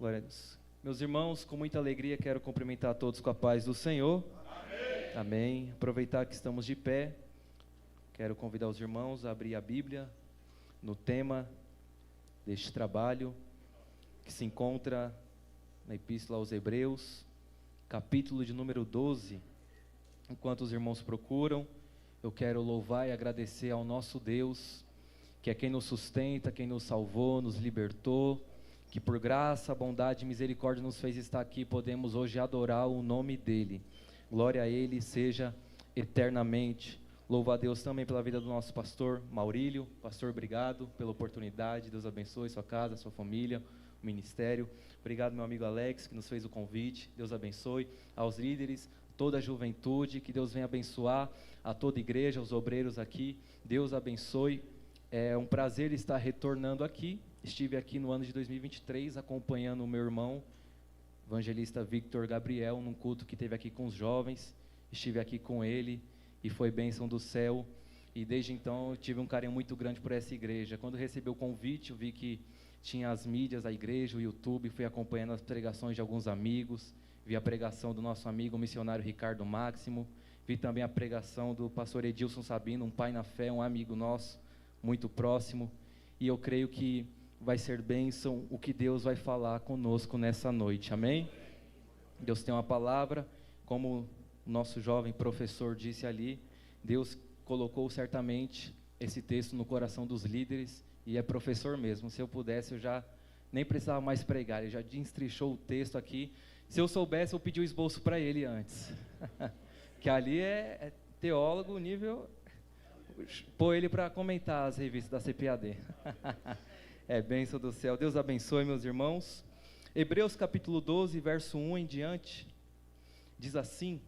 Glória a Deus. Meus irmãos, com muita alegria quero cumprimentar a todos com a paz do Senhor. Amém. Amém. Aproveitar que estamos de pé, quero convidar os irmãos a abrir a Bíblia no tema deste trabalho, que se encontra na Epístola aos Hebreus, capítulo de número 12. Enquanto os irmãos procuram, eu quero louvar e agradecer ao nosso Deus, que é quem nos sustenta, quem nos salvou, nos libertou, que por graça, bondade e misericórdia nos fez estar aqui, podemos hoje adorar o nome dEle. Glória a Ele seja eternamente. Louvo a Deus também pela vida do nosso pastor Maurílio. Pastor, obrigado pela oportunidade, Deus abençoe sua casa, sua família, o ministério. Obrigado meu amigo Alex, que nos fez o convite, Deus abençoe. Aos líderes, toda a juventude, que Deus venha abençoar a toda a igreja, os obreiros aqui, Deus abençoe. É um prazer estar retornando aqui. Estive aqui no ano de 2023 acompanhando o meu irmão, evangelista Victor Gabriel, num culto que teve aqui com os jovens. Estive aqui com ele e foi bênção do céu. E desde então eu tive um carinho muito grande por essa igreja. Quando recebi o convite, eu vi que tinha as mídias, a igreja, o YouTube, fui acompanhando as pregações de alguns amigos, vi a pregação do nosso amigo, o missionário Ricardo Máximo, vi também a pregação do pastor Edilson Sabino, um pai na fé, um amigo nosso, muito próximo. E eu creio que vai ser bênção o que Deus vai falar conosco nessa noite, amém? Deus tem uma palavra, como o nosso jovem professor disse ali, Deus colocou certamente esse texto no coração dos líderes, e é professor mesmo. Se eu pudesse, eu já nem precisava mais pregar, ele já destrinchou o texto aqui. Se eu soubesse, eu pedi o esboço para ele antes, que ali é teólogo nível, pôr ele para comentar as revistas da CPAD. É bênção do céu. Deus abençoe, meus irmãos. Hebreus capítulo 12, verso 1 em diante, diz assim: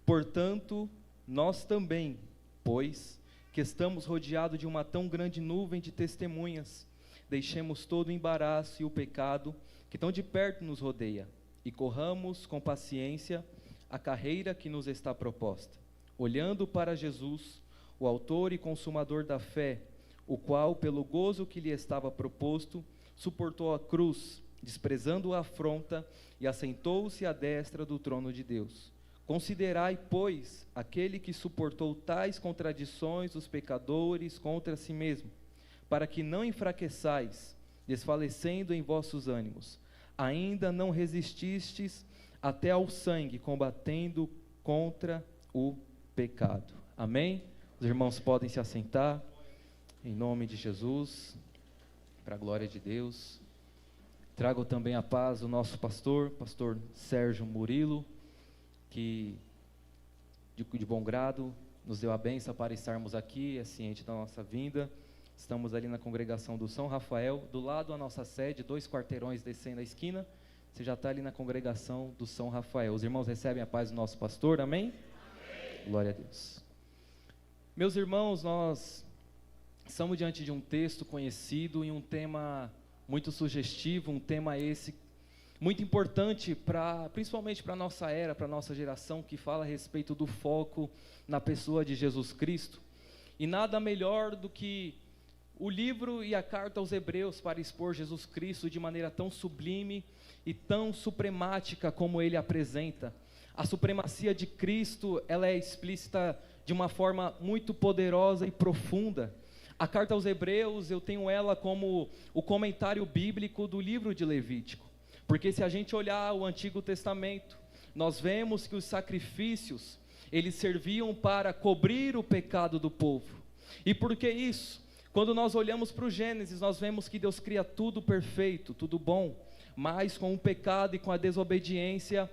portanto, nós também, pois que estamos rodeados de uma tão grande nuvem de testemunhas, deixemos todo o embaraço e o pecado que tão de perto nos rodeia, e corramos com paciência a carreira que nos está proposta, olhando para Jesus, o autor e consumador da fé, o qual, pelo gozo que lhe estava proposto, suportou a cruz, desprezando a afronta, e assentou-se à destra do trono de Deus. Considerai, pois, aquele que suportou tais contradições dos pecadores contra si mesmo, para que não enfraqueçais, desfalecendo em vossos ânimos. Ainda não resististes até ao sangue, combatendo contra o pecado. Amém? Os irmãos podem se assentar. Em nome de Jesus, para a glória de Deus. Trago também a paz do nosso pastor Sérgio Murilo, que de bom grado nos deu a bênção para estarmos aqui, é ciente da nossa vinda. Estamos ali na congregação do São Rafael, do lado da nossa sede, 2 quarteirões descendo a esquina, você já está ali na congregação do São Rafael. Os irmãos recebem a paz do nosso pastor, amém? Amém. Glória a Deus. Meus irmãos, nós estamos diante de um texto conhecido e um tema muito sugestivo, um tema esse muito importante, principalmente para a nossa era, para a nossa geração, que fala a respeito do foco na pessoa de Jesus Cristo. E nada melhor do que o livro e a carta aos Hebreus para expor Jesus Cristo de maneira tão sublime e tão supremática como ele apresenta. A supremacia de Cristo, ela é explícita de uma forma muito poderosa e profunda. A carta aos Hebreus, eu tenho ela como o comentário bíblico do livro de Levítico, porque se a gente olhar o Antigo Testamento, nós vemos que os sacrifícios, eles serviam para cobrir o pecado do povo. E por que isso? Quando nós olhamos para o Gênesis, nós vemos que Deus cria tudo perfeito, tudo bom, mas com o pecado e com a desobediência,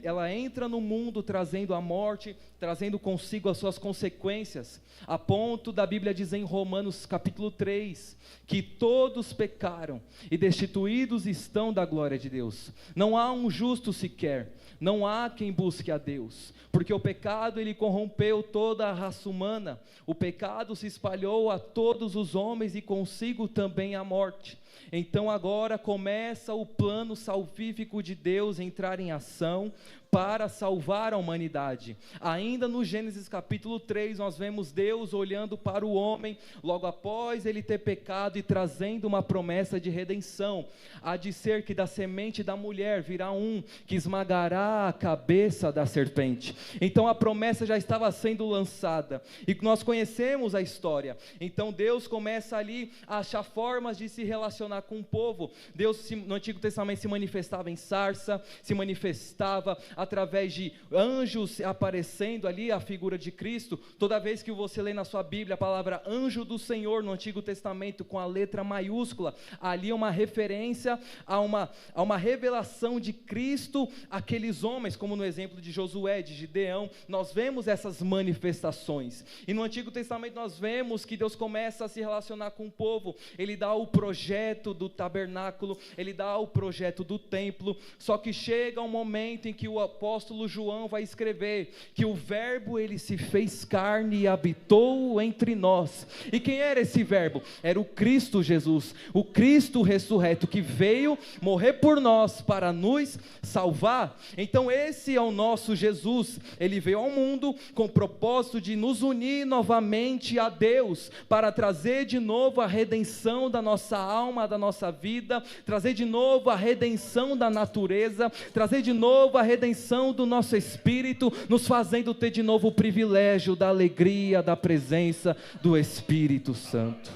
ela entra no mundo trazendo a morte, trazendo consigo as suas consequências, a ponto da Bíblia dizer em Romanos capítulo 3, que todos pecaram e destituídos estão da glória de Deus. Não há um justo sequer, não há quem busque a Deus, porque o pecado ele corrompeu toda a raça humana, o pecado se espalhou a todos os homens e consigo também a morte. Então agora começa o plano salvífico de Deus entrar em ação para salvar a humanidade. Ainda no Gênesis capítulo 3, nós vemos Deus olhando para o homem, logo após ele ter pecado e trazendo uma promessa de redenção. Há de ser que da semente da mulher virá um que esmagará a cabeça da serpente. Então a promessa já estava sendo lançada, e nós conhecemos a história. Então Deus começa ali a achar formas de se relacionar com o povo. Deus no Antigo Testamento se manifestava em sarça, se manifestava através de anjos aparecendo ali, a figura de Cristo. Toda vez que você lê na sua Bíblia a palavra anjo do Senhor no Antigo Testamento com a letra maiúscula, ali é uma referência a uma revelação de Cristo àqueles homens, como no exemplo de Josué, de Gideão. Nós vemos essas manifestações, e no Antigo Testamento nós vemos que Deus começa a se relacionar com o povo. Ele dá o projeto do tabernáculo, ele dá o projeto do templo, só que chega um momento em que o apóstolo João vai escrever que o verbo ele se fez carne e habitou entre nós. E quem era esse verbo? Era o Cristo Jesus, o Cristo ressurreto, que veio morrer por nós para nos salvar. Então esse é o nosso Jesus. Ele veio ao mundo com o propósito de nos unir novamente a Deus, para trazer de novo a redenção da nossa alma, da nossa vida, trazer de novo a redenção da natureza, trazer de novo a redenção do nosso espírito, nos fazendo ter de novo o privilégio da alegria da presença do Espírito Santo.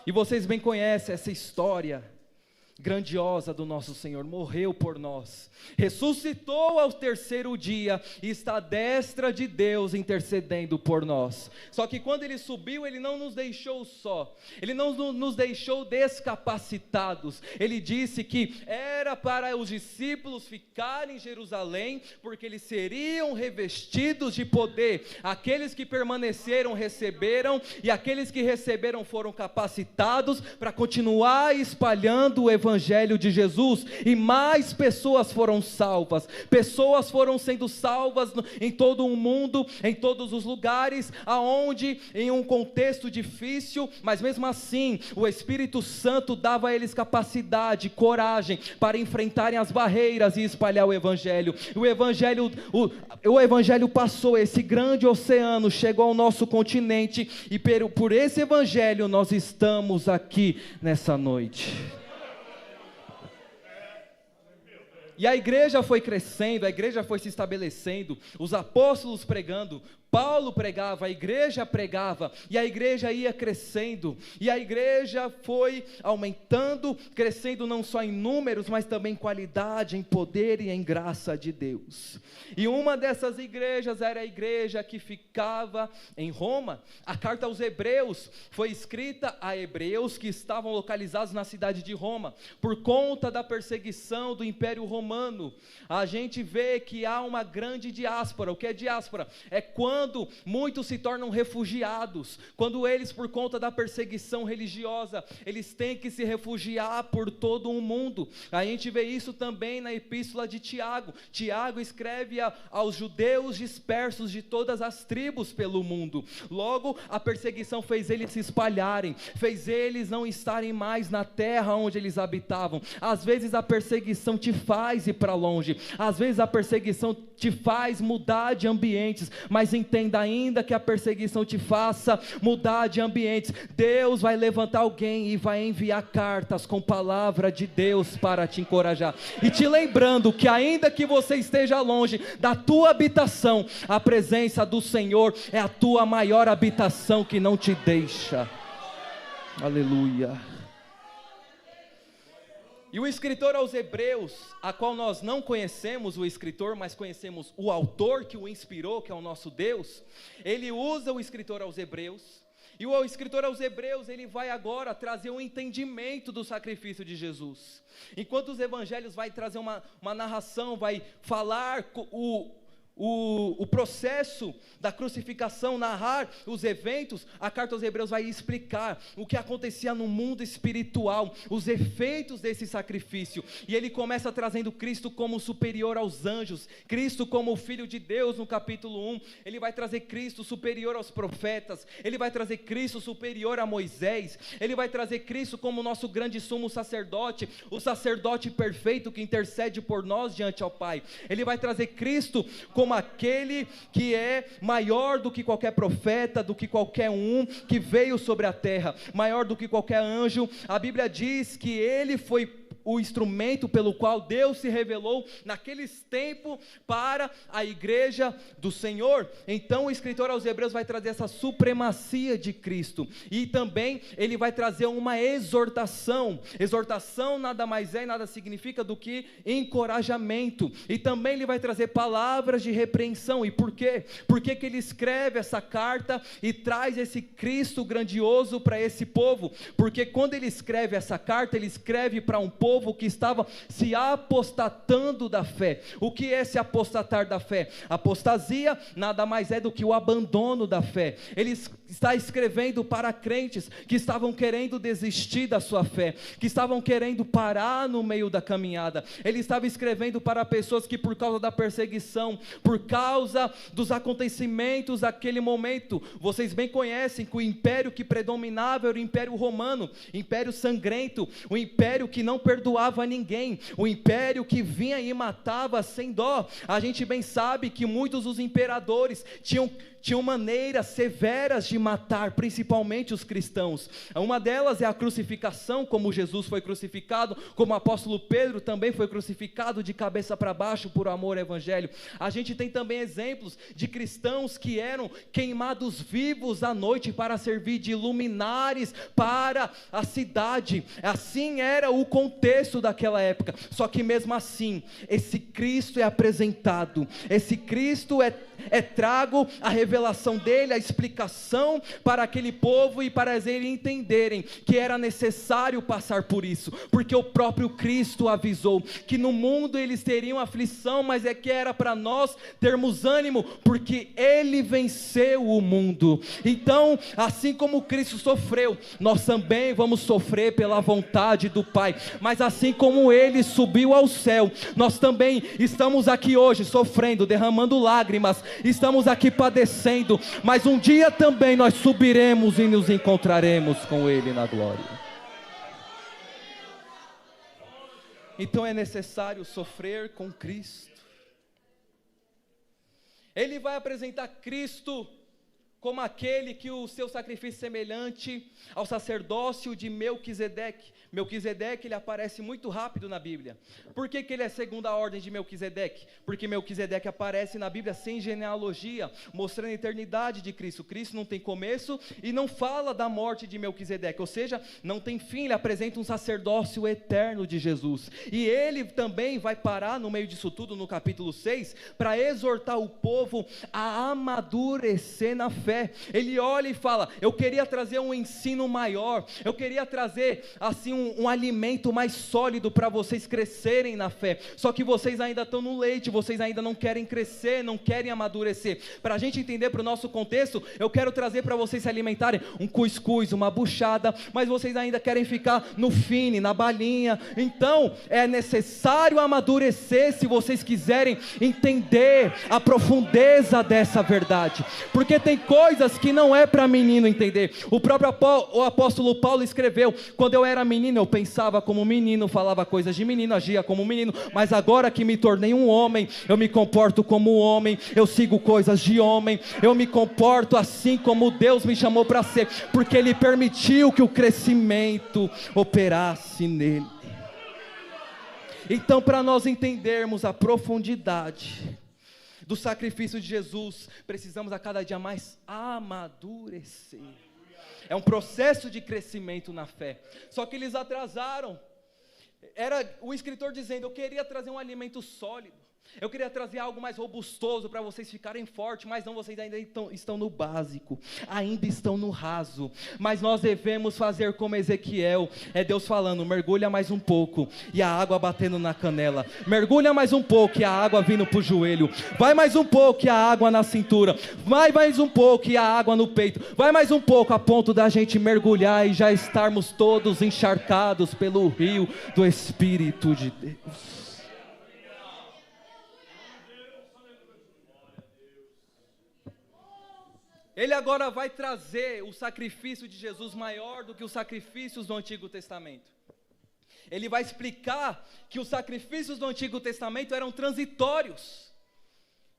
E vocês bem conhecem essa história grandiosa do nosso Senhor. Morreu por nós, ressuscitou ao terceiro dia e está à destra de Deus intercedendo por nós. Só que quando ele subiu, ele não nos deixou só, ele não nos deixou descapacitados. Ele disse que era para os discípulos ficarem em Jerusalém, porque eles seriam revestidos de poder. Aqueles que permaneceram receberam, e aqueles que receberam foram capacitados para continuar espalhando o Evangelho de Jesus, e mais pessoas foram salvas, pessoas foram sendo salvas em todo o mundo, em todos os lugares, aonde em um contexto difícil, mas mesmo assim, o Espírito Santo dava a eles capacidade, coragem, para enfrentarem as barreiras e espalhar o Evangelho. O Evangelho passou esse grande oceano, chegou ao nosso continente, e por esse Evangelho nós estamos aqui nessa noite. E a igreja foi crescendo, a igreja foi se estabelecendo, os apóstolos pregando, Paulo pregava, a igreja pregava, e a igreja ia crescendo, e a igreja foi aumentando, crescendo não só em números, mas também em qualidade, em poder e em graça de Deus. E uma dessas igrejas era a igreja que ficava em Roma. A carta aos Hebreus foi escrita a hebreus que estavam localizados na cidade de Roma, por conta da perseguição do Império Romano. A gente vê que há uma grande diáspora. O que é diáspora? É quando muitos se tornam refugiados, quando eles, por conta da perseguição religiosa, eles têm que se refugiar por todo o mundo. A gente vê isso também na epístola de Tiago. Tiago escreve aos judeus dispersos de todas as tribos pelo mundo. Logo, a perseguição fez eles se espalharem, fez eles não estarem mais na terra onde eles habitavam. Às vezes a perseguição te faz ir para longe, às vezes a perseguição te faz mudar de ambientes, mas entenda ainda que a perseguição te faça mudar de ambientes, Deus vai levantar alguém e vai enviar cartas com palavra de Deus para te encorajar, e te lembrando que ainda que você esteja longe da tua habitação, a presença do Senhor é a tua maior habitação que não te deixa. Aleluia. E o escritor aos Hebreus, a qual nós não conhecemos o escritor, mas conhecemos o autor que o inspirou, que é o nosso Deus, ele usa o escritor aos Hebreus, e o escritor aos Hebreus, ele vai agora trazer um entendimento do sacrifício de Jesus. Enquanto os evangelhos vai trazer uma narração, vai falar o processo da crucificação, narrar os eventos, a carta aos Hebreus vai explicar o que acontecia no mundo espiritual, os efeitos desse sacrifício, e ele começa trazendo Cristo como superior aos anjos, Cristo como o Filho de Deus no capítulo 1, ele vai trazer Cristo superior aos profetas, ele vai trazer Cristo superior a Moisés, ele vai trazer Cristo como nosso grande sumo sacerdote, o sacerdote perfeito que intercede por nós diante ao Pai, ele vai trazer Cristo como aquele que é maior do que qualquer profeta, do que qualquer um que veio sobre a terra, maior do que qualquer anjo. A Bíblia diz que ele foi o instrumento pelo qual Deus se revelou naqueles tempos para a igreja do Senhor. Então o escritor aos Hebreus vai trazer essa supremacia de Cristo, e também ele vai trazer uma exortação. Exortação nada mais é e nada significa do que encorajamento, e também ele vai trazer palavras de repreensão. E por quê? Por que ele escreve essa carta e traz esse Cristo grandioso para esse povo? Porque quando ele escreve essa carta, ele escreve para um povo que estava se apostatando da fé. O que é se apostatar da fé? Apostasia nada mais é do que o abandono da fé. Ele está escrevendo para crentes que estavam querendo desistir da sua fé, que estavam querendo parar no meio da caminhada. Ele estava escrevendo para pessoas que, por causa da perseguição, por causa dos acontecimentos daquele momento, vocês bem conhecem que o império que predominava era o Império Romano, império sangrento, o império que não perdoava ninguém, o império que vinha e matava sem dó. A gente bem sabe que muitos dos imperadores tinham maneiras severas de matar, principalmente os cristãos. Uma delas é a crucificação, como Jesus foi crucificado, como o apóstolo Pedro também foi crucificado de cabeça para baixo por amor ao evangelho. A gente tem também exemplos de cristãos que eram queimados vivos à noite para servir de luminares para a cidade. Assim era o contexto daquela época. Só que mesmo assim, esse Cristo é apresentado, esse Cristo é trago a revelação dele, a explicação para aquele povo e para eles entenderem que era necessário passar por isso, porque o próprio Cristo avisou que no mundo eles teriam aflição, mas é que era para nós termos ânimo, porque ele venceu o mundo. Então, assim como Cristo sofreu, nós também vamos sofrer pela vontade do Pai, mas assim como ele subiu ao céu, nós também estamos aqui hoje sofrendo, derramando lágrimas, estamos aqui padecendo, mas um dia também nós subiremos e nos encontraremos com ele na glória. Então é necessário sofrer com Cristo. Ele vai apresentar Cristo como aquele que o seu sacrifício é semelhante ao sacerdócio de Melquisedeque. Melquisedeque, ele aparece muito rápido na Bíblia. Por que ele é segunda ordem de Melquisedeque? Porque Melquisedeque aparece na Bíblia sem genealogia, mostrando a eternidade de Cristo. Cristo não tem começo e não fala da morte de Melquisedeque, ou seja, não tem fim. Ele apresenta um sacerdócio eterno de Jesus, e ele também vai parar no meio disso tudo no capítulo 6, para exortar o povo a amadurecer na fé. Ele olha e fala: eu queria trazer um ensino maior, eu queria trazer assim um alimento mais sólido para vocês crescerem na fé, só que vocês ainda estão no leite, vocês ainda não querem crescer, não querem amadurecer. Para a gente entender, para o nosso contexto, eu quero trazer para vocês se alimentarem um cuscuz, uma buchada, mas vocês ainda querem ficar no fine, na balinha. Então é necessário amadurecer se vocês quiserem entender a profundeza dessa verdade, porque tem coisas que não é para menino entender. O próprio apóstolo Paulo escreveu: quando eu era menino eu pensava como menino, falava coisas de menino, agia como menino, mas agora que me tornei um homem, eu me comporto como homem, eu sigo coisas de homem, eu me comporto assim como Deus me chamou para ser, porque Ele permitiu que o crescimento operasse nele. Então, para nós entendermos a profundidade do sacrifício de Jesus, precisamos a cada dia mais amadurecer. É um processo de crescimento na fé. Só que eles atrasaram. Era o escritor dizendo: eu queria trazer um alimento sólido, Eu queria trazer algo mais robustoso para vocês ficarem fortes, mas não, vocês ainda estão no básico, ainda estão no raso. Mas nós devemos fazer como Ezequiel, é Deus falando, mergulha mais um pouco, e a água batendo na canela, mergulha mais um pouco, e a água vindo para o joelho, vai mais um pouco, e a água na cintura, vai mais um pouco, e a água no peito, vai mais um pouco, a ponto da gente mergulhar e já estarmos todos encharcados pelo rio do Espírito de Deus. Ele agora vai trazer o sacrifício de Jesus maior do que os sacrifícios do Antigo Testamento. Ele vai explicar que os sacrifícios do Antigo Testamento eram transitórios,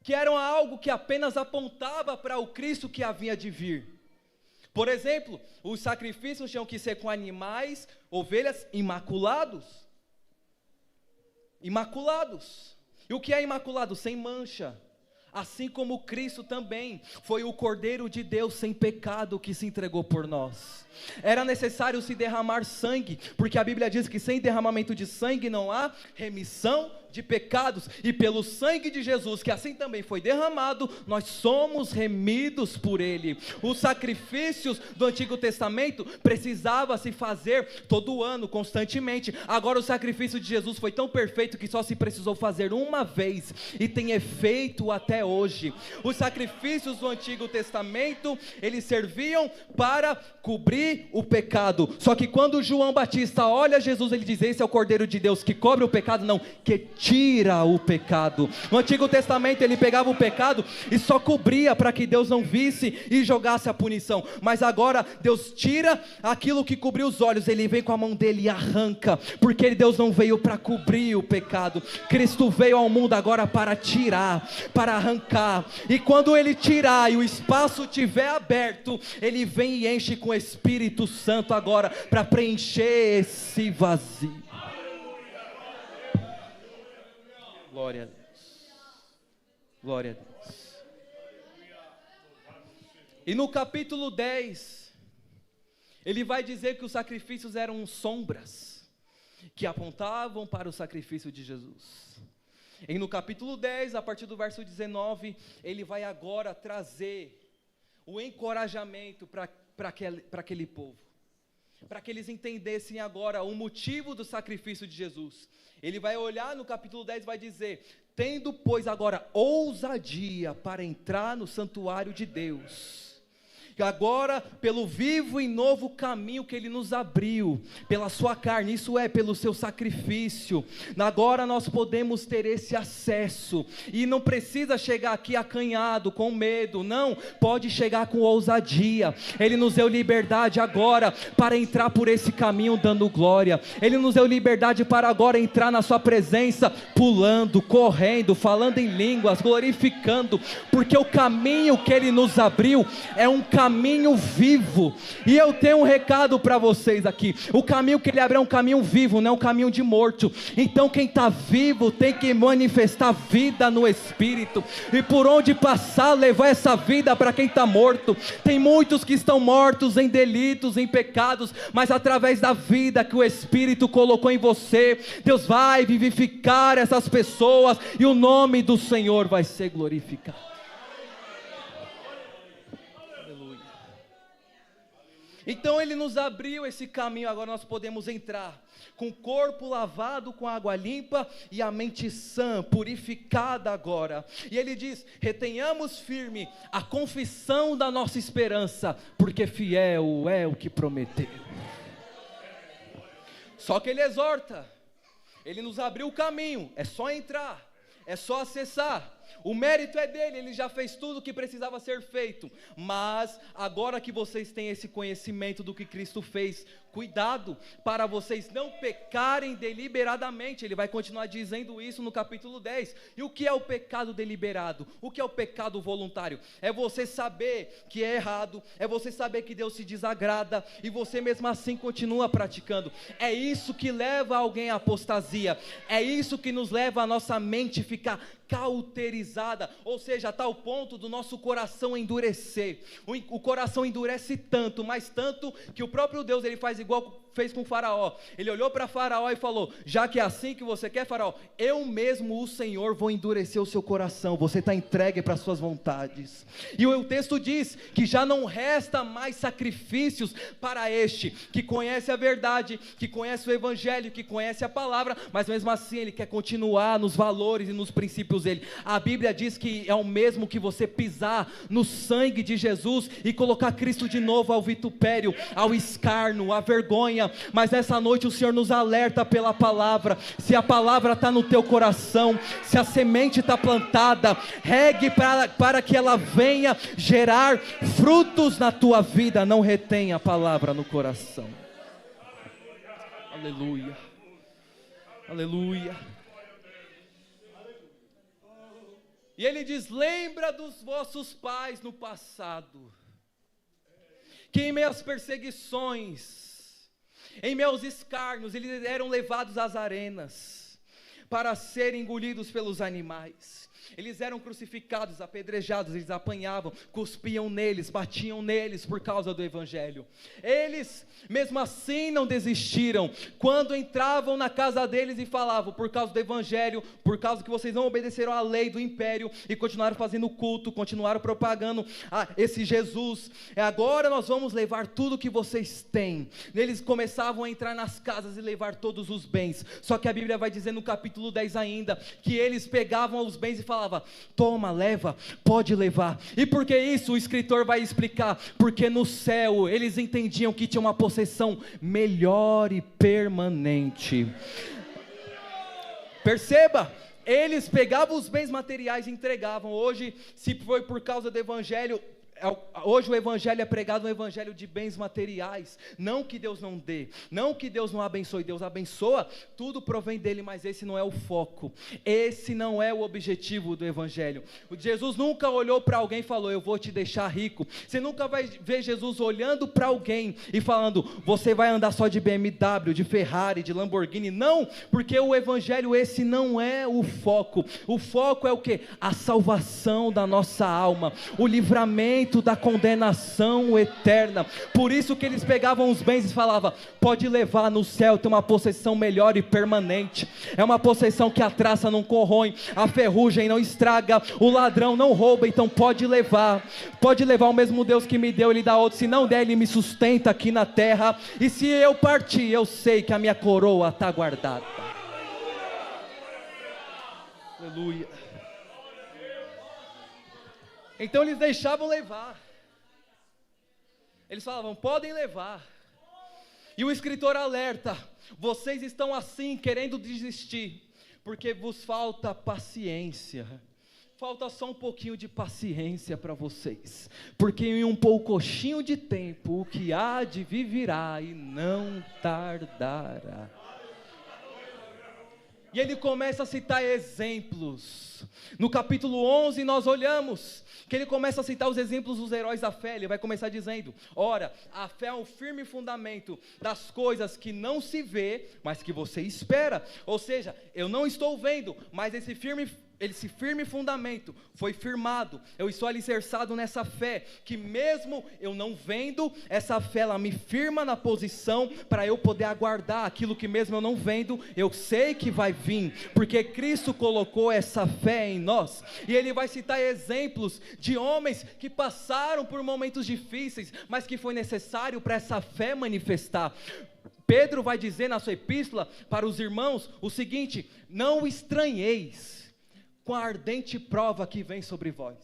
que eram algo que apenas apontava para o Cristo que havia de vir. Por exemplo, os sacrifícios tinham que ser com animais, ovelhas imaculados. Imaculados. E o que é imaculado? Sem mancha. Assim como Cristo também foi o Cordeiro de Deus sem pecado que se entregou por nós. Era necessário se derramar sangue, porque a Bíblia diz que sem derramamento de sangue não há remissão de pecados, e pelo sangue de Jesus, que assim também foi derramado, nós somos remidos por Ele. Os sacrifícios do Antigo Testamento precisava se fazer todo ano, constantemente. Agora o sacrifício de Jesus foi tão perfeito que só se precisou fazer uma vez, e tem efeito até hoje. Os sacrifícios do Antigo Testamento, eles serviam para cobrir o pecado. Só que quando João Batista olha Jesus, ele diz: esse é o Cordeiro de Deus que cobre o pecado, não, que tira o pecado. No Antigo Testamento ele pegava o pecado e só cobria para que Deus não visse e jogasse a punição, mas agora Deus tira aquilo que cobriu os olhos, ele vem com a mão dele e arranca, porque Deus não veio para cobrir o pecado, Cristo veio ao mundo agora para tirar, para arrancar, e quando ele tirar e o espaço estiver aberto, ele vem e enche com o Espírito Santo agora, para preencher esse vazio. Glória a Deus, glória a Deus. E no capítulo 10, ele vai dizer que os sacrifícios eram sombras, que apontavam para o sacrifício de Jesus. E no capítulo 10, a partir do verso 19, ele vai agora trazer o encorajamento para aquele povo, para que eles entendessem agora o motivo do sacrifício de Jesus. Ele vai olhar no capítulo 10 e vai dizer: tendo pois agora ousadia para entrar no santuário de Deus, agora pelo vivo e novo caminho que Ele nos abriu, pela sua carne, isso é, pelo seu sacrifício, agora nós podemos ter esse acesso, e não precisa chegar aqui acanhado, com medo, não, pode chegar com ousadia. Ele nos deu liberdade agora para entrar por esse caminho dando glória, Ele nos deu liberdade para agora entrar na sua presença, pulando, correndo, falando em línguas, glorificando, porque o caminho que Ele nos abriu é um caminho vivo. E eu tenho um recado para vocês aqui: o caminho que Ele abriu é um caminho vivo, não é um caminho de morto. Então quem está vivo tem que manifestar vida no Espírito, e por onde passar levar essa vida para quem está morto. Tem muitos que estão mortos em delitos, em pecados, mas através da vida que o Espírito colocou em você, Deus vai vivificar essas pessoas, e o nome do Senhor vai ser glorificado. Então Ele nos abriu esse caminho, agora nós podemos entrar com o corpo lavado com água limpa e a mente sã, purificada agora. E Ele diz: retenhamos firme a confissão da nossa esperança, porque fiel é o que prometeu. Só que Ele exorta, Ele nos abriu o caminho, é só entrar, é só acessar. O mérito é dele, ele já fez tudo o que precisava ser feito, mas agora que vocês têm esse conhecimento do que Cristo fez, cuidado para vocês não pecarem deliberadamente. Ele vai continuar dizendo isso no capítulo 10. E o que é o pecado deliberado? O que é o pecado voluntário? É você saber que é errado, é você saber que Deus se desagrada, e você mesmo assim continua praticando. É isso que leva alguém à apostasia, é isso que nos leva a nossa mente ficar cauterizada, ou seja, a tal ponto do nosso coração endurecer. O coração endurece tanto, mas tanto, que o próprio Deus, ele faz igual fez com o faraó. Ele olhou para faraó e falou: já que é assim que você quer, faraó, eu mesmo, o Senhor, vou endurecer o seu coração, você está entregue para as suas vontades. E o texto diz que já não resta mais sacrifícios para este, que conhece a verdade, que conhece o evangelho, que conhece a palavra, mas mesmo assim ele quer continuar nos valores e nos princípios dele. A Bíblia diz que é o mesmo que você pisar no sangue de Jesus e colocar Cristo de novo ao vitupério, ao escárnio, à vergonha. Mas nessa noite o Senhor nos alerta pela palavra. Se a palavra está no teu coração, se a semente está plantada, regue para que ela venha gerar frutos na tua vida. Não retenha a palavra no coração. Aleluia, aleluia. E ele diz: lembra dos vossos pais no passado, que em meias perseguições, em meus escárnios, eles eram levados às arenas, para serem engolidos pelos animais. Eles eram crucificados, apedrejados, eles apanhavam, cuspiam neles, batiam neles por causa do evangelho. Eles, mesmo assim, não desistiram. Quando entravam na casa deles e falavam: por causa do evangelho, por causa que vocês não obedeceram à lei do império e continuaram fazendo culto, continuaram propagando esse Jesus, agora nós vamos levar tudo que vocês têm. Eles começavam a entrar nas casas e levar todos os bens. Só que a Bíblia vai dizer no capítulo 10 ainda, que eles pegavam os bens e falavam: toma, leva, pode levar. E por que isso? O escritor vai explicar: porque no céu eles entendiam que tinha uma possessão melhor e permanente. Perceba, eles pegavam os bens materiais e entregavam. Hoje, se foi por causa do evangelho, hoje o evangelho é pregado, um evangelho de bens materiais. Não que Deus não dê, não que Deus não abençoe, Deus abençoa, tudo provém dele, mas esse não é o foco, esse não é o objetivo do evangelho. Jesus nunca olhou para alguém e falou: eu vou te deixar rico. Você nunca vai ver Jesus olhando para alguém e falando: você vai andar só de BMW, de Ferrari, de Lamborghini. Não, porque o evangelho, esse não é o foco. O foco é o que? A salvação da nossa alma, o livramento da condenação eterna. Por isso que eles pegavam os bens e falavam: pode levar, no céu tem uma possessão melhor e permanente. É uma possessão que a traça não corrói, a ferrugem não estraga, o ladrão não rouba. Então pode levar, o mesmo Deus que me deu, ele dá outro. Se não der, ele me sustenta aqui na terra. E se eu partir, eu sei que a minha coroa está guardada. Aleluia. Então eles deixavam levar, eles falavam: podem levar. E o escritor alerta: vocês estão assim querendo desistir, porque vos falta paciência. Falta só um pouquinho de paciência para vocês, porque em um poucochinho de tempo o que há de vir virá e não tardará. E ele começa a citar exemplos. No capítulo 11 nós olhamos que ele começa a citar os exemplos dos heróis da fé. Ele vai começar dizendo: ora, a fé é um firme fundamento das coisas que não se vê, mas que você espera. Ou seja, eu não estou vendo, mas esse firme fundamento foi firmado. Eu estou alicerçado nessa fé, que mesmo eu não vendo, essa fé ela me firma na posição para eu poder aguardar aquilo que mesmo eu não vendo, eu sei que vai vir, porque Cristo colocou essa fé em nós. E ele vai citar exemplos de homens que passaram por momentos difíceis, mas que foi necessário para essa fé manifestar. Pedro vai dizer na sua epístola para os irmãos o seguinte: não estranheis com a ardente prova que vem sobre vós.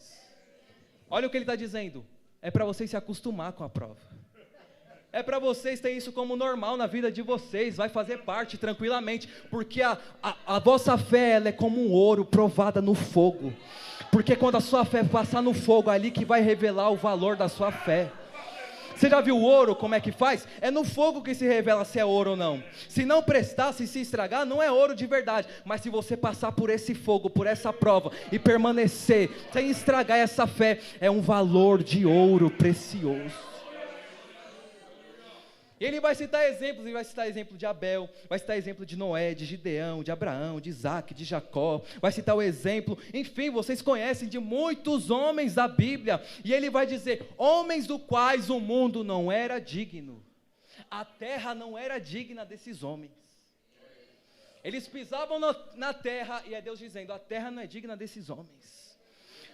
Olha o que ele está dizendo: é para vocês se acostumar com a prova, é para vocês terem isso como normal na vida de vocês, vai fazer parte tranquilamente, porque a vossa fé ela é como um ouro provada no fogo, porque quando a sua fé passar no fogo, é ali que vai revelar o valor da sua fé. Você já viu o ouro, como é que faz? É no fogo que se revela se é ouro ou não. Se não prestar, se estragar, não é ouro de verdade. Mas se você passar por esse fogo, por essa prova, e permanecer, sem estragar essa fé, é um valor de ouro precioso. E ele vai citar exemplos, ele vai citar exemplo de Abel, vai citar exemplo de Noé, de Gideão, de Abraão, de Isaac, de Jacó, vai citar o exemplo, enfim, vocês conhecem de muitos homens da Bíblia, e ele vai dizer, homens do quais o mundo não era digno, a terra não era digna desses homens, eles pisavam na terra, e é Deus dizendo, a terra não é digna desses homens,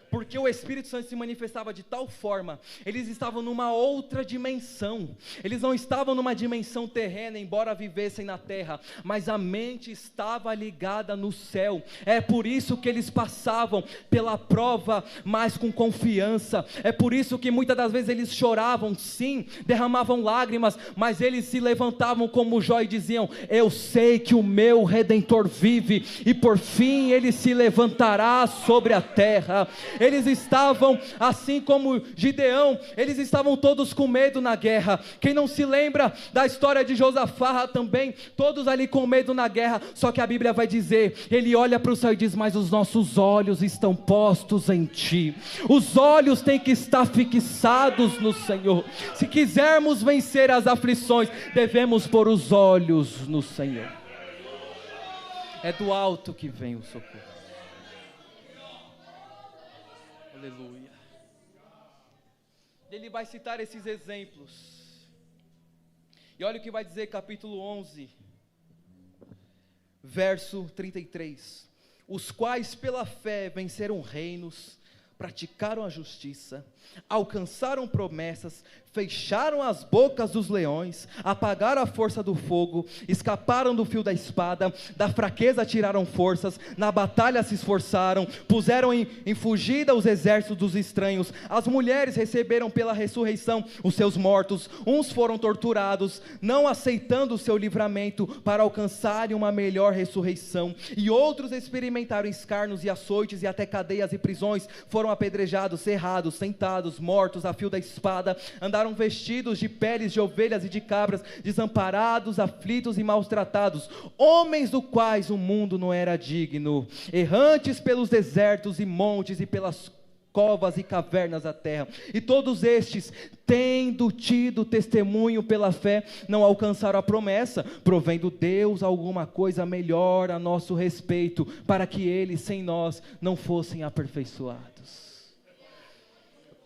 porque o Espírito Santo se manifestava de tal forma, eles estavam numa outra dimensão, eles não estavam numa dimensão terrena, embora vivessem na terra, mas a mente estava ligada no céu, é por isso que eles passavam pela prova, mas com confiança, é por isso que muitas das vezes eles choravam, sim, derramavam lágrimas, mas eles se levantavam como Jó e diziam, eu sei que o meu Redentor vive, e por fim ele se levantará sobre a terra. Eles estavam, assim como Gideão, eles estavam todos com medo na guerra. Quem não se lembra da história de Josafá também, todos ali com medo na guerra, só que a Bíblia vai dizer, ele olha para o céu e diz, mas os nossos olhos estão postos em ti, os olhos têm que estar fixados no Senhor, se quisermos vencer as aflições, devemos pôr os olhos no Senhor, é do alto que vem o socorro. Aleluia. Ele vai citar esses exemplos. E olha o que vai dizer capítulo 11, verso 33. Os quais pela fé venceram reinos, praticaram a justiça, alcançaram promessas, fecharam as bocas dos leões, apagaram a força do fogo, escaparam do fio da espada, da fraqueza tiraram forças, na batalha se esforçaram, puseram em fugida os exércitos dos estranhos, as mulheres receberam pela ressurreição os seus mortos, uns foram torturados, não aceitando o seu livramento, para alcançarem uma melhor ressurreição, e outros experimentaram escárnios e açoites, e até cadeias e prisões, foram apedrejados, serrados, sentados, mortos a fio da espada, andaram vestidos de peles de ovelhas e de cabras, desamparados, aflitos e maltratados, homens do quais o mundo não era digno, errantes pelos desertos e montes e pelas covas e cavernas da terra, e todos estes, tendo tido testemunho pela fé, não alcançaram a promessa, provendo Deus alguma coisa melhor a nosso respeito, para que eles sem nós não fossem aperfeiçoados.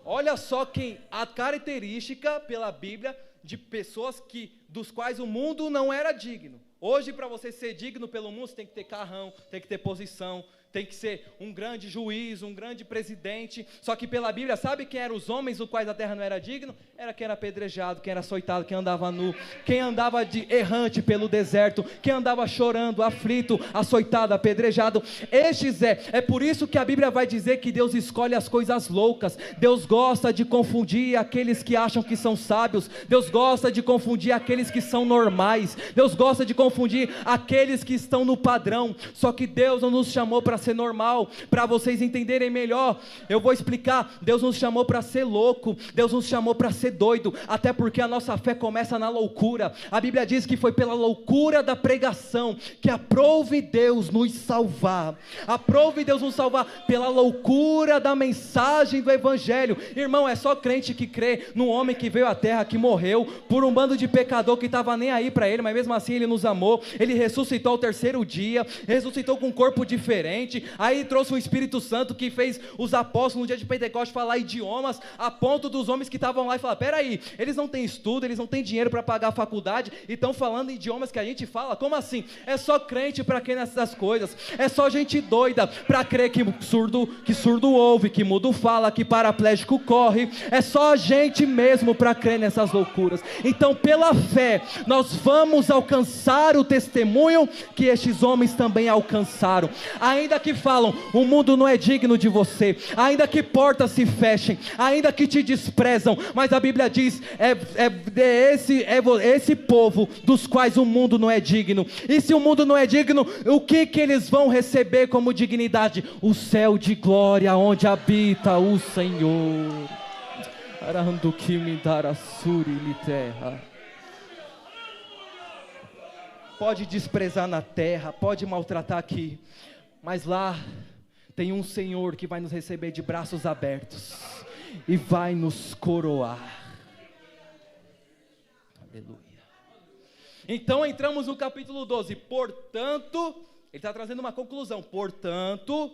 Olha só a característica pela Bíblia de pessoas dos quais o mundo não era digno. Hoje, para você ser digno pelo mundo, você tem que ter carrão, tem que ter posição, tem que ser um grande juiz, um grande presidente. Só que pela Bíblia, sabe quem eram os homens dos quais a terra não era digno? Era quem era apedrejado, quem era açoitado, quem andava nu, quem andava errante pelo deserto, quem andava chorando, aflito, açoitado, apedrejado. Estes é por isso que a Bíblia vai dizer que Deus escolhe as coisas loucas. Deus gosta de confundir aqueles que acham que são sábios, Deus gosta de confundir aqueles que são normais, Deus gosta de confundir aqueles que estão no padrão. Só que Deus não nos chamou para ser normal. Para vocês entenderem melhor, eu vou explicar. Deus nos chamou para ser louco, Deus nos chamou para ser doido, até porque a nossa fé começa na loucura. A Bíblia diz que foi pela loucura da pregação que aprove Deus nos salvar, aprove Deus nos salvar pela loucura da mensagem do Evangelho. Irmão, é só crente que crê num homem que veio à terra, que morreu por um bando de pecador que estava nem aí para ele, mas mesmo assim ele nos amou, ele ressuscitou ao terceiro dia, ressuscitou com um corpo diferente, aí trouxe o Espírito Santo que fez os apóstolos no dia de Pentecostes falar idiomas, a ponto dos homens que estavam lá e falar, peraí, eles não têm estudo, eles não têm dinheiro para pagar a faculdade, e estão falando idiomas que a gente fala, como assim? É só crente para crer nessas coisas, é só gente doida para crer que surdo ouve, que mudo fala, que paraplégico corre, é só gente mesmo para crer nessas loucuras. Então pela fé, nós vamos alcançar o testemunho que estes homens também alcançaram, ainda que falam, o mundo não é digno de você, ainda que portas se fechem, ainda que te desprezam, mas a Bíblia diz, esse povo dos quais o mundo não é digno. E se o mundo não é digno, o que eles vão receber como dignidade? O céu de glória, onde habita o Senhor. Arando que me dará suri terra. Pode desprezar na terra, pode maltratar aqui, mas lá tem um Senhor que vai nos receber de braços abertos e vai nos coroar. Aleluia. Então entramos no capítulo 12, portanto, ele está trazendo uma conclusão, portanto,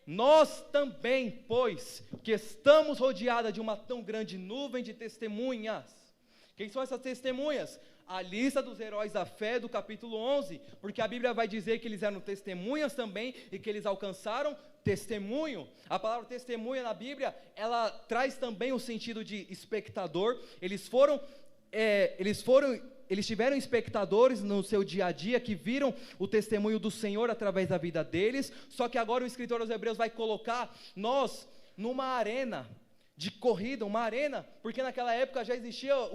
nós também, pois, que estamos rodeados de uma tão grande nuvem de testemunhas. Quem são essas testemunhas? A lista dos heróis da fé do capítulo 11, porque a Bíblia vai dizer que eles eram testemunhas também, e que eles alcançaram testemunho. A palavra testemunha na Bíblia, ela traz também o sentido de espectador. Eles tiveram espectadores no seu dia a dia, que viram o testemunho do Senhor através da vida deles, só que agora o escritor aos Hebreus vai colocar nós numa arena de corrida, uma arena, porque naquela época já existiam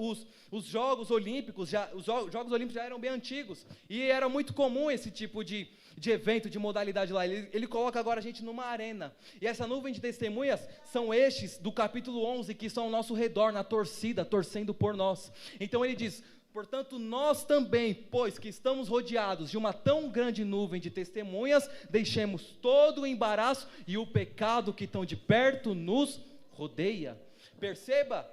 os Jogos Olímpicos, os Jogos Olímpicos já eram bem antigos, e era muito comum esse tipo de evento, de modalidade lá. Ele coloca agora a gente numa arena, e essa nuvem de testemunhas são estes do capítulo 11, que estão ao nosso redor, na torcida, torcendo por nós. Então ele diz, portanto nós também, pois que estamos rodeados de uma tão grande nuvem de testemunhas, deixemos todo o embaraço e o pecado que tão de perto nos rodeia. Perceba,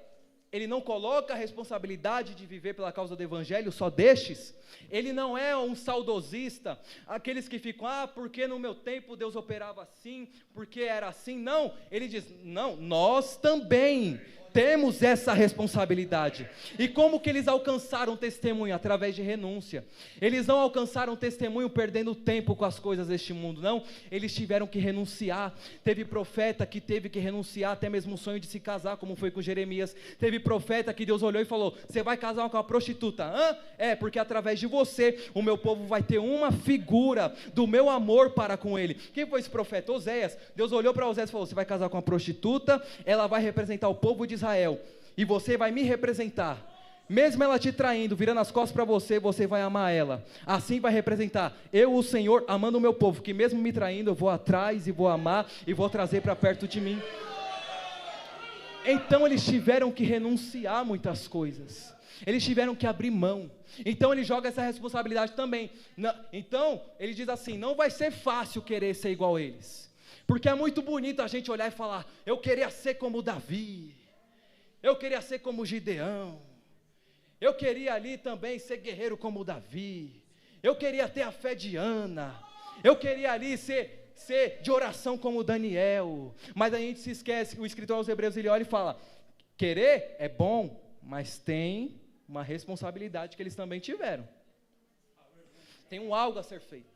ele não coloca a responsabilidade de viver pela causa do evangelho só destes. Ele não é um saudosista, aqueles que ficam, porque no meu tempo Deus operava assim, porque era assim. Não, ele diz, não, nós também temos essa responsabilidade. E como que eles alcançaram testemunho? Através de renúncia. Eles não alcançaram testemunho perdendo tempo com as coisas deste mundo, não. Eles tiveram que renunciar. Teve profeta que teve que renunciar até mesmo o sonho de se casar, como foi com Jeremias. Teve profeta que Deus olhou e falou, você vai casar com uma prostituta? Porque através de você, o meu povo vai ter uma figura do meu amor para com ele. Quem foi esse profeta? Oséias. Deus olhou para Oséias e falou, você vai casar com uma prostituta, ela vai representar o povo de Israel, e você vai me representar, mesmo ela te traindo, virando as costas para você, você vai amar ela, assim vai representar, eu o Senhor, amando o meu povo, que mesmo me traindo, eu vou atrás, e vou amar, e vou trazer para perto de mim. Então eles tiveram que renunciar a muitas coisas, eles tiveram que abrir mão. Então ele joga essa responsabilidade também. Então ele diz assim, não vai ser fácil querer ser igual a eles, porque é muito bonito a gente olhar e falar, eu queria ser como Davi, eu queria ser como Gideão, eu queria ali também ser guerreiro como Davi, eu queria ter a fé de Ana, eu queria ali ser de oração como Daniel. Mas a gente se esquece, o escritor aos Hebreus ele olha e fala, querer é bom, mas tem uma responsabilidade que eles também tiveram, tem um algo a ser feito.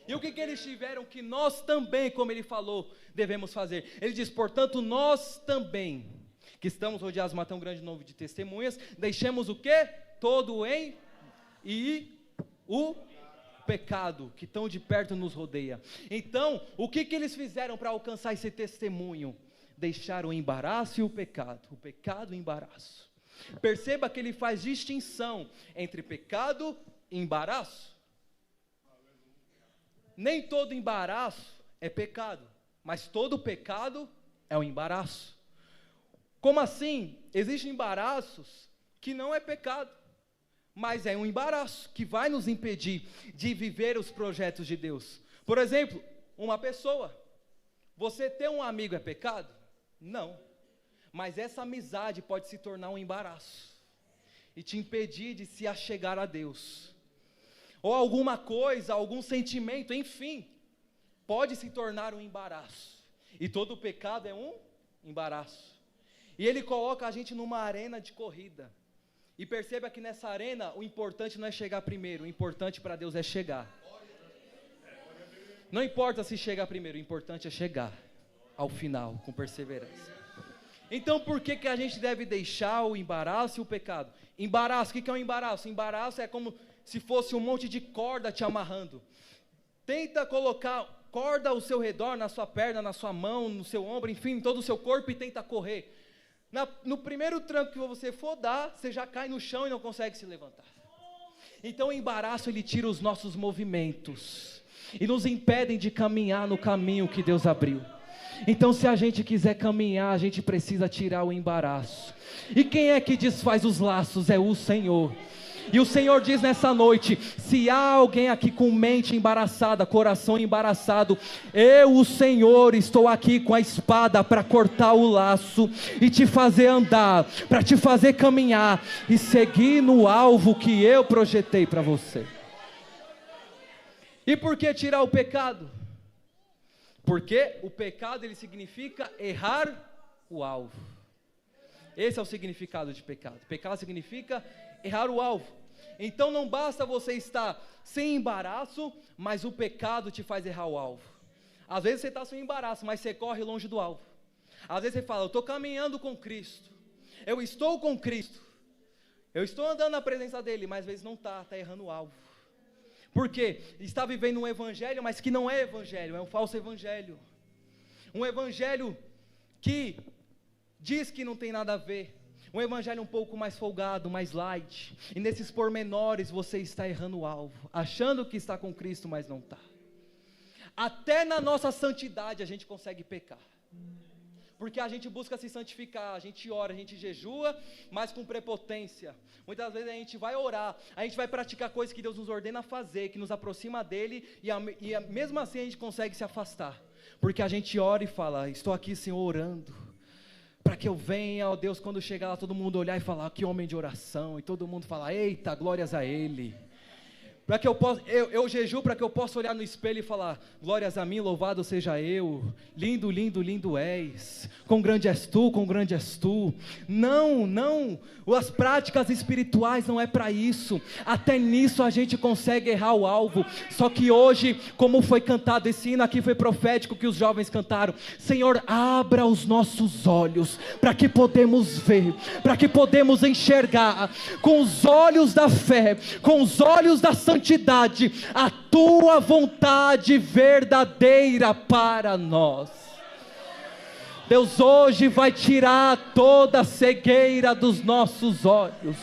E o que eles tiveram que nós também, como ele falou, devemos fazer? Ele diz, portanto nós também, que estamos rodeados de uma tão grande nuvem de testemunhas, deixemos o quê? Todo o pecado que tão de perto nos rodeia. Então, o que eles fizeram para alcançar esse testemunho? Deixaram o embaraço e o pecado e embaraço. Perceba que ele faz distinção entre pecado e embaraço. Nem todo embaraço é pecado, mas todo pecado é um embaraço. Como assim? Existem embaraços que não é pecado, mas é um embaraço que vai nos impedir de viver os projetos de Deus. Por exemplo, uma pessoa, você ter um amigo é pecado? Não, mas essa amizade pode se tornar um embaraço e te impedir de se achegar a Deus, ou alguma coisa, algum sentimento, enfim, pode se tornar um embaraço, e todo pecado é um embaraço. E ele coloca a gente numa arena de corrida, e perceba que nessa arena, o importante não é chegar primeiro, o importante para Deus é chegar. Não importa se chegar primeiro, o importante é chegar ao final, com perseverança. Então por que a gente deve deixar o embaraço e o pecado? Embaraço, o que é um embaraço? Embaraço é como se fosse um monte de corda te amarrando. Tenta colocar corda ao seu redor, na sua perna, na sua mão, no seu ombro, enfim, em todo o seu corpo, e tenta correr. No primeiro tranco que você for dar, você já cai no chão e não consegue se levantar. Então o embaraço, ele tira os nossos movimentos e nos impedem de caminhar no caminho que Deus abriu. Então se a gente quiser caminhar, a gente precisa tirar o embaraço. E quem é que desfaz os laços? É o Senhor. E o Senhor diz nessa noite: se há alguém aqui com mente embaraçada, coração embaraçado, eu, o Senhor, estou aqui com a espada para cortar o laço e te fazer andar, para te fazer caminhar e seguir no alvo que eu projetei para você. E por que tirar o pecado? Porque o pecado, ele significa errar o alvo. Esse é o significado de pecado. Pecado significa errar o alvo. Então não basta você estar sem embaraço, mas o pecado te faz errar o alvo. Às vezes você está sem embaraço, mas você corre longe do alvo. Às vezes você fala: eu estou caminhando com Cristo, eu estou com Cristo, eu estou andando na presença dEle, mas às vezes não está errando o alvo. Por quê? Está vivendo um evangelho, mas que não é evangelho, é um falso evangelho. Um evangelho que diz que não tem nada a ver. Um evangelho um pouco mais folgado, mais light. E nesses pormenores você está errando o alvo, achando que está com Cristo, mas não está. Até na nossa santidade a gente consegue pecar. Porque a gente busca se santificar, a gente ora, a gente jejua, mas com prepotência. Muitas vezes a gente vai orar, a gente vai praticar coisas que Deus nos ordena a fazer, que nos aproxima dEle, e mesmo assim a gente consegue se afastar. Porque a gente ora e fala: estou aqui, Senhor, orando, para que eu venha, ó Deus, quando chegar lá todo mundo olhar e falar: que homem de oração, e todo mundo falar: eita, glórias a Ele. Para que eu jejuo para que eu possa olhar no espelho e falar: glórias a mim, louvado seja eu, lindo, lindo, lindo és, quão grande és tu, quão grande és tu. Não, as práticas espirituais não é para isso. Até nisso a gente consegue errar o alvo. Só que hoje, como foi cantado, esse hino aqui foi profético que os jovens cantaram: Senhor, abra os nossos olhos, para que podemos ver, para que podemos enxergar, com os olhos da fé, com os olhos da santidade, a tua vontade verdadeira para nós. Deus hoje vai tirar toda a cegueira dos nossos olhos.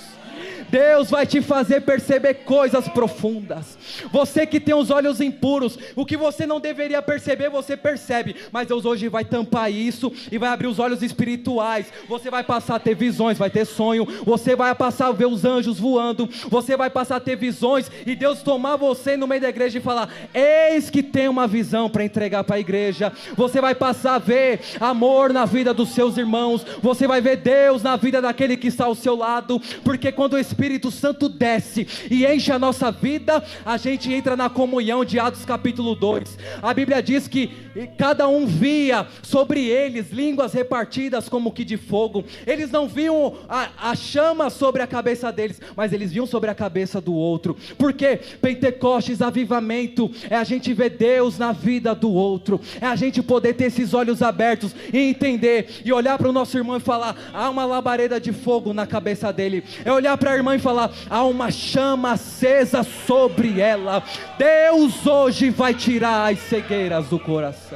Deus vai te fazer perceber coisas profundas. Você que tem os olhos impuros, o que você não deveria perceber, você percebe. Mas Deus hoje vai tampar isso e vai abrir os olhos espirituais. Você vai passar a ter visões, vai ter sonho. Você vai passar a ver os anjos voando. Você vai passar a ter visões e Deus tomar você no meio da igreja e falar: eis que tem uma visão para entregar para a igreja. Você vai passar a ver amor na vida dos seus irmãos. Você vai ver Deus na vida daquele que está ao seu lado. Porque quando o Espírito Santo desce e enche a nossa vida, a gente entra na comunhão de Atos capítulo 2. A Bíblia diz que cada um via sobre eles línguas repartidas como que de fogo. Eles não viam a chama sobre a cabeça deles, mas eles viam sobre a cabeça do outro. Porque Pentecostes, avivamento, é a gente ver Deus na vida do outro, é a gente poder ter esses olhos abertos e entender, e olhar para o nosso irmão e falar: há uma labareda de fogo na cabeça dele. É olhar para a irmã e falar: há uma chama acesa sobre ela. Deus hoje vai tirar as cegueiras do coração.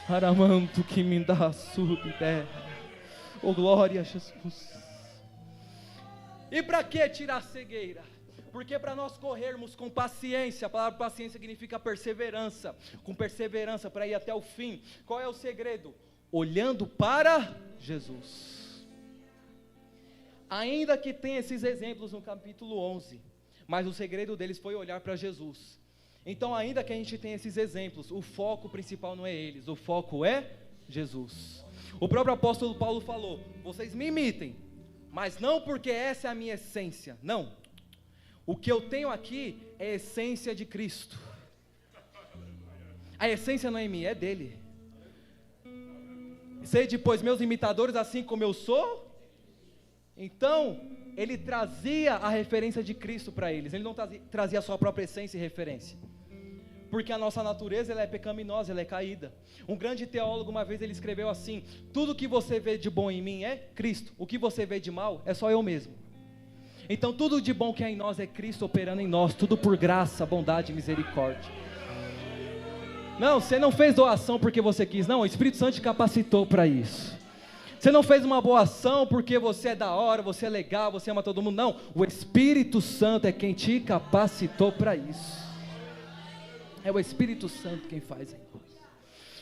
Aramanto que me dá subterra. Oh, glória a Jesus. E para que tirar a cegueira? Porque para nós corrermos com paciência, a palavra paciência significa perseverança, com perseverança para ir até o fim. Qual é o segredo? Olhando para Jesus. Ainda que tenha esses exemplos no capítulo 11, mas o segredo deles foi olhar para Jesus. Então, ainda que a gente tenha esses exemplos, o foco principal não é eles, o foco é Jesus. O próprio apóstolo Paulo falou: vocês me imitem, mas não porque essa é a minha essência. Não, o que eu tenho aqui é a essência de Cristo. A essência não é minha, é dele. Sede, pois, meus imitadores, assim como eu sou. Então, ele trazia a referência de Cristo para eles. Ele não trazia a sua própria essência e referência. Porque a nossa natureza, ela é pecaminosa, ela é caída. Um grande teólogo, uma vez, ele escreveu assim: tudo que você vê de bom em mim é Cristo. O que você vê de mal é só eu mesmo. Então, tudo de bom que há em nós é Cristo operando em nós. Tudo por graça, bondade e misericórdia. Não, você não fez doação porque você quis. Não, o Espírito Santo te capacitou para isso. Você não fez uma boa ação porque você é da hora, você é legal, você ama todo mundo. Não, o Espírito Santo é quem te capacitou para isso. É o Espírito Santo quem faz em nós.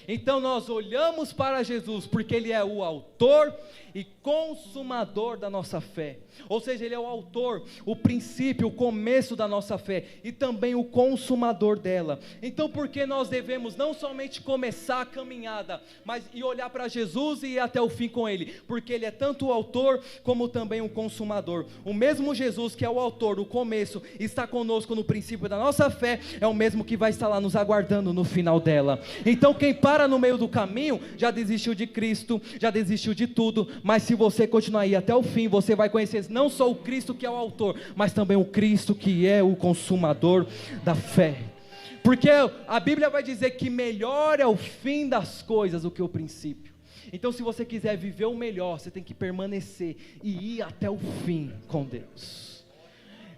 Então nós olhamos para Jesus, porque Ele é o autor e consumador da nossa fé, ou seja, Ele é o autor, o princípio, o começo da nossa fé, e também o consumador dela. Então por que nós devemos não somente começar a caminhada, mas e olhar para Jesus e ir até o fim com Ele? Porque Ele é tanto o autor, como também o consumador. O mesmo Jesus que é o autor, o começo, está conosco no princípio da nossa fé, é o mesmo que vai estar lá nos aguardando no final dela. Então quem para no meio do caminho, já desistiu de Cristo, já desistiu de tudo. Mas se você continuar aí até o fim, você vai conhecer não só o Cristo que é o autor, mas também o Cristo que é o consumador da fé. Porque a Bíblia vai dizer que melhor é o fim das coisas do que o princípio. Então se você quiser viver o melhor, você tem que permanecer e ir até o fim com Deus.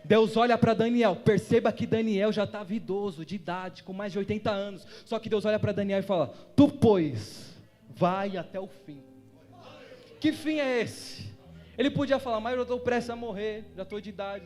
Deus olha para Daniel, perceba que Daniel já estava idoso, de idade, com mais de 80 anos, só que Deus olha para Daniel e fala: tu pois, vai até o fim. Que fim é esse? Ele podia falar: mas eu estou prestes a morrer, já estou de idade,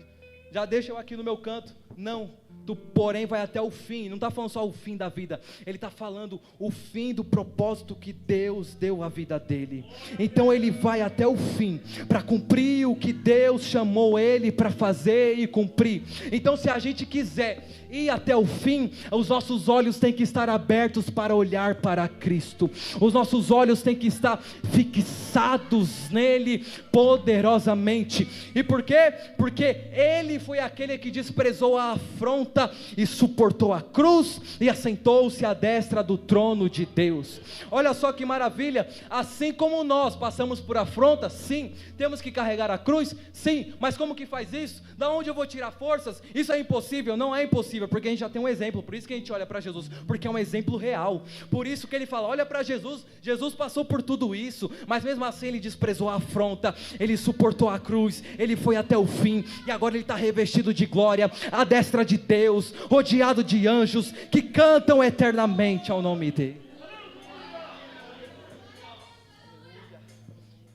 já deixa eu aqui no meu canto. Não, tu porém vai até o fim. Não está falando só o fim da vida, ele está falando o fim do propósito que Deus deu à vida dele. Então ele vai até o fim, para cumprir o que Deus chamou ele para fazer e cumprir. Então se a gente quiser ir até o fim, os nossos olhos têm que estar abertos para olhar para Cristo, os nossos olhos têm que estar fixados nele poderosamente. E por quê? Porque ele foi aquele que desprezou a afronta e suportou a cruz e assentou-se à destra do trono de Deus. Olha só que maravilha, assim como nós passamos por afronta, sim, temos que carregar a cruz, sim, mas como que faz isso? Da onde eu vou tirar forças? Isso é impossível? Não é impossível, porque a gente já tem um exemplo, por isso que a gente olha para Jesus, porque é um exemplo real, por isso que ele fala: olha para Jesus, Jesus passou por tudo isso, mas mesmo assim ele desprezou a afronta, ele suportou a cruz, ele foi até o fim, e agora ele está revestido de glória, à destra de Deus, rodeado de anjos, que cantam eternamente ao nome dele.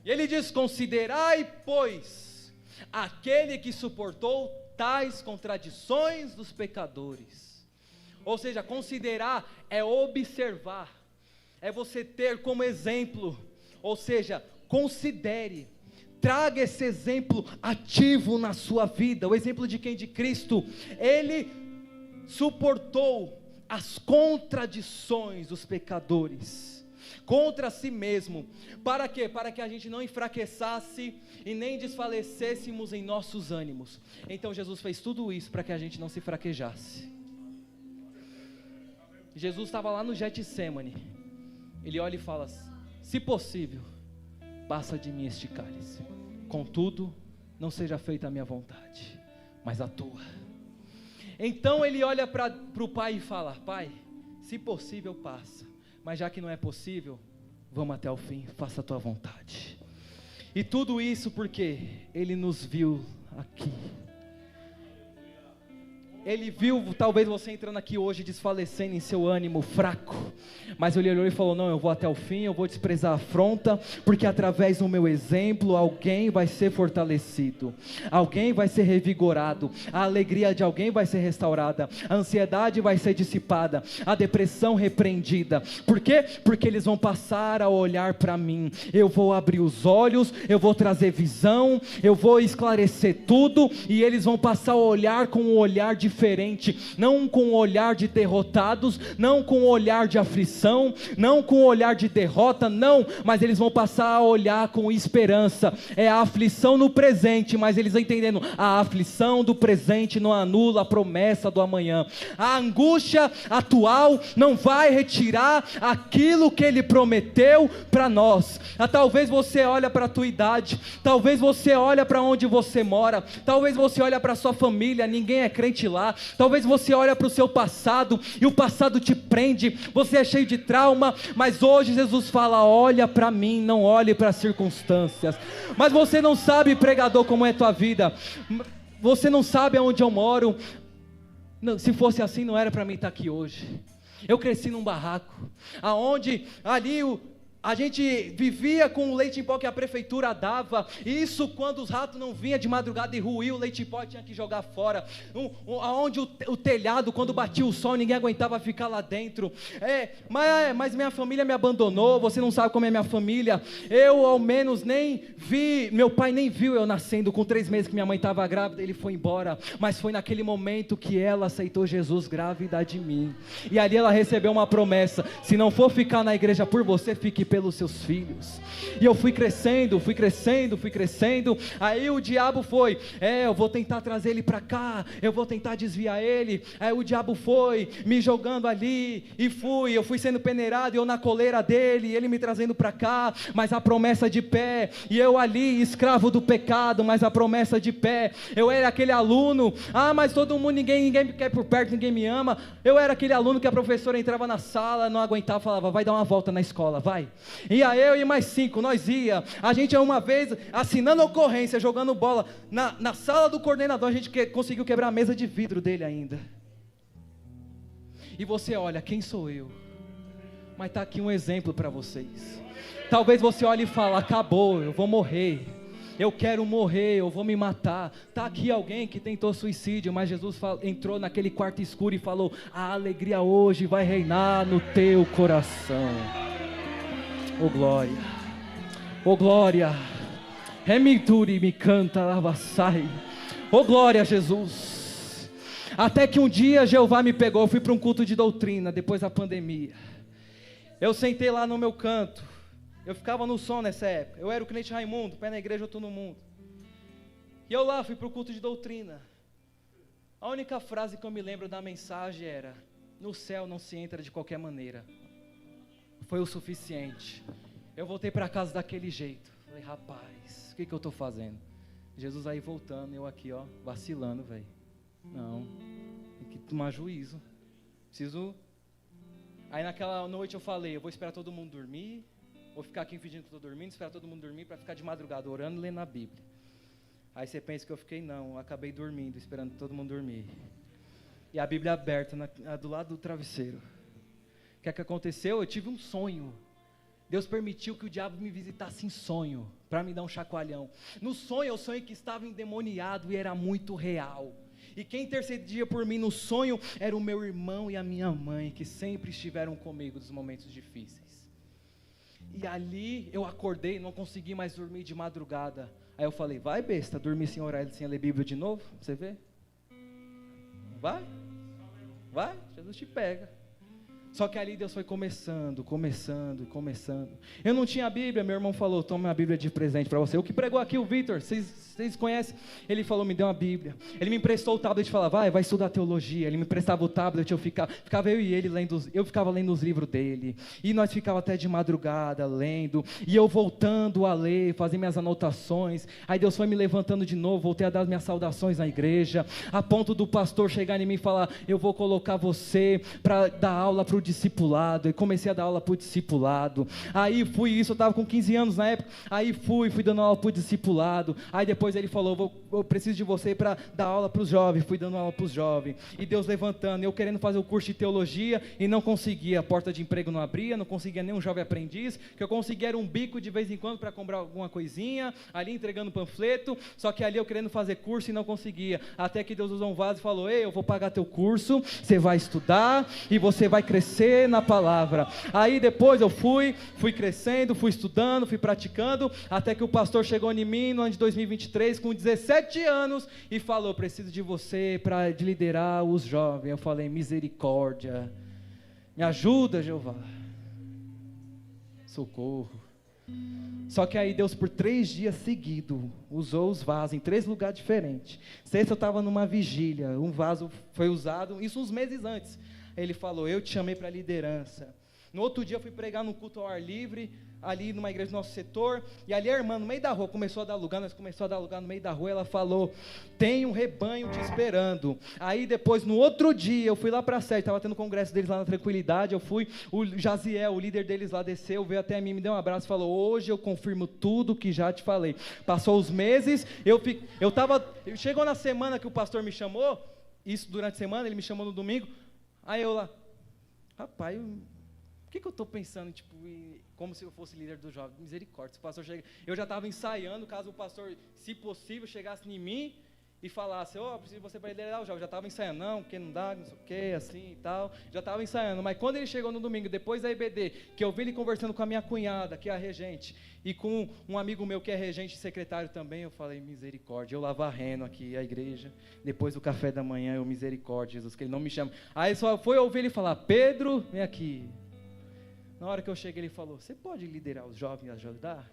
E ele diz: considerai, pois, aquele que suportou tais contradições dos pecadores. Ou seja, considerar é observar, é você ter como exemplo, ou seja, considere, traga esse exemplo ativo na sua vida. O exemplo de quem? De Cristo. Ele suportou as contradições dos pecadores, contra si mesmo, para quê? Para que a gente não enfraqueçasse e nem desfalecêssemos em nossos ânimos. Então Jesus fez tudo isso para que a gente não se fraquejasse. Jesus estava lá no Getsemane, ele olha e fala: se possível, passa de mim este cálice, contudo, não seja feita a minha vontade, mas a tua. Então ele olha para o Pai e fala: Pai, se possível passa, mas já que não é possível, vamos até o fim, faça a tua vontade. E tudo isso porque ele nos viu aqui. Ele viu talvez você entrando aqui hoje desfalecendo em seu ânimo fraco, mas ele olhou e falou: não, eu vou até o fim, eu vou desprezar a afronta, porque através do meu exemplo alguém vai ser fortalecido, alguém vai ser revigorado, a alegria de alguém vai ser restaurada, a ansiedade vai ser dissipada, a depressão repreendida. Por quê? Porque eles vão passar a olhar para mim, eu vou abrir os olhos, eu vou trazer visão, eu vou esclarecer tudo, e eles vão passar a olhar com um olhar diferente, não com um olhar de derrotados, não com um olhar de aflição, não com um olhar de derrota, não, mas eles vão passar a olhar com esperança. É a aflição no presente, mas eles entendendo, a aflição do presente não anula a promessa do amanhã, a angústia atual não vai retirar aquilo que ele prometeu para nós. Talvez você olha para a tua idade, talvez você olha para onde você mora, talvez você olha para a sua família, ninguém é crente lá, talvez você olha para o seu passado, e o passado te prende, você é cheio de trauma, mas hoje Jesus fala: olha para mim, não olhe para as circunstâncias. Mas você não sabe, pregador, como é a tua vida, você não sabe aonde eu moro. Não, se fosse assim não era para mim estar aqui hoje. Eu cresci num barraco, aonde ali A gente vivia com o leite em pó que a prefeitura dava, isso quando os ratos não vinham de madrugada e ruíam o leite em pó, tinha que jogar fora, aonde o telhado, quando batia o sol, ninguém aguentava ficar lá dentro, mas minha família me abandonou, você não sabe como é minha família, eu ao menos nem vi, meu pai nem viu eu nascendo, com 3 meses que minha mãe estava grávida, ele foi embora, mas foi naquele momento que ela aceitou Jesus grávida de mim, e ali ela recebeu uma promessa, se não for ficar na igreja por você, fique pelos seus filhos. E eu fui crescendo, aí o diabo foi, eu vou tentar trazer ele para cá, eu vou tentar desviar ele, aí o diabo foi, me jogando ali, e eu fui sendo peneirado, eu na coleira dele, ele me trazendo para cá, mas a promessa de pé, e eu ali, escravo do pecado, mas a promessa de pé, eu era aquele aluno, mas todo mundo, ninguém me quer por perto, ninguém me ama, eu era aquele aluno que a professora entrava na sala, não aguentava, falava, vai dar uma volta na escola, vai, e aí eu e mais 5, nós ia, a gente uma vez, assinando ocorrência, jogando bola, na sala do coordenador, a gente conseguiu quebrar a mesa de vidro dele ainda, e você olha, quem sou eu? Mas está aqui um exemplo para vocês, talvez você olhe e fale, acabou, eu vou morrer, eu quero morrer, eu vou me matar, está aqui alguém que tentou suicídio, mas Jesus entrou naquele quarto escuro e falou, a alegria hoje vai reinar no teu coração. Oh glória, oh glória, remituri me canta lavassai, oh glória a Jesus, até que um dia Jeová me pegou, eu fui para um culto de doutrina, depois da pandemia, eu sentei lá no meu canto, eu ficava no som nessa época, eu era o crente Raimundo, pé na igreja, outro no mundo, e eu lá fui para o culto de doutrina, a única frase que eu me lembro da mensagem era, no céu não se entra de qualquer maneira, foi o suficiente, eu voltei para casa daquele jeito, falei, rapaz, o que eu estou fazendo? Jesus aí voltando, eu aqui ó, vacilando, velho, não, tem que tomar juízo, preciso, aí naquela noite eu falei, eu vou esperar todo mundo dormir, vou ficar aqui fingindo que estou dormindo, esperar todo mundo dormir, para ficar de madrugada orando e lendo a Bíblia, aí você pensa que eu fiquei, não, eu acabei dormindo, esperando todo mundo dormir, e a Bíblia aberta, do lado do travesseiro, o que aconteceu? Eu tive um sonho, Deus permitiu que o diabo me visitasse em sonho, para me dar um chacoalhão, no sonho eu sonhei que estava endemoniado e era muito real, e quem intercedia por mim no sonho, era o meu irmão e a minha mãe, que sempre estiveram comigo nos momentos difíceis, e ali eu acordei, não consegui mais dormir de madrugada, aí eu falei, vai besta, dormir sem orar e sem ler Bíblia de novo, você vê? Vai, Jesus te pega. Só que ali Deus foi começando. Eu não tinha a Bíblia, meu irmão falou, toma a Bíblia de presente para você. O que pregou aqui, o Vitor, vocês conhecem? Ele falou, me deu uma Bíblia. Ele me emprestou o tablet e falava, vai estudar teologia. Ele me emprestava o tablet, ficava eu e ele lendo, eu ficava lendo os livros dele. E nós ficávamos até de madrugada lendo. E eu voltando a ler, fazer minhas anotações. Aí Deus foi me levantando de novo, voltei a dar minhas saudações na igreja. A ponto do pastor chegar em mim e falar, eu vou colocar você para dar aula para o discipulado, e comecei a dar aula para o discipulado, aí fui isso, eu estava com 15 anos na época, aí fui dando aula para o discipulado, aí depois ele falou, eu preciso de você para dar aula para os jovens, fui dando aula para os jovens, e Deus levantando, eu querendo fazer o curso de teologia, e não conseguia, a porta de emprego não abria, não conseguia nem um jovem aprendiz, que eu conseguia era um bico de vez em quando para comprar alguma coisinha, ali entregando panfleto, só que ali eu querendo fazer curso e não conseguia, até que Deus usou um vaso e falou, ei, eu vou pagar teu curso, você vai estudar, e você vai crescer na palavra. Aí depois eu fui crescendo, fui estudando, fui praticando, até que o pastor chegou em mim no ano de 2023 com 17 anos e falou, preciso de você para liderar os jovens. Eu falei, misericórdia, me ajuda, Jeová, socorro. Só que aí Deus por 3 dias seguidos usou os vasos em 3 lugares diferentes. Sexta eu estava numa vigília, um vaso foi usado, isso uns meses antes. Ele falou, eu te chamei para liderança. No outro dia eu fui pregar num culto ao ar livre, ali numa igreja do nosso setor, e ali a irmã no meio da rua começou a dar lugar, nós começamos a dar lugar no meio da rua, ela falou, tem um rebanho te esperando. Aí depois, no outro dia, eu fui lá para a sede, estava tendo congresso deles lá na Tranquilidade, eu fui, o Jaziel, o líder deles lá desceu, veio até mim, me deu um abraço, falou, hoje eu confirmo tudo que já te falei. Passou os meses, chegou na semana que o pastor me chamou, isso durante a semana, ele me chamou no domingo, aí eu lá, rapaz, que eu estou pensando, tipo, como se eu fosse líder do jovem? Misericórdia, se o pastor chega, eu já estava ensaiando, caso o pastor, se possível, chegasse em mim e falasse, preciso de você para liderar o jovem, já estava ensaiando, não, porque não dá, não sei o que, assim e tal, já estava ensaiando, mas quando ele chegou no domingo, depois da EBD, que eu vi ele conversando com a minha cunhada, que é a regente, e com um amigo meu que é regente e secretário também, eu falei, misericórdia, eu lá varrendo aqui a igreja, depois do café da manhã, eu, misericórdia, Jesus, que ele não me chama, aí só foi ouvir ele falar, Pedro, vem aqui. Na hora que eu cheguei, ele falou, você pode liderar os jovens e ajudar?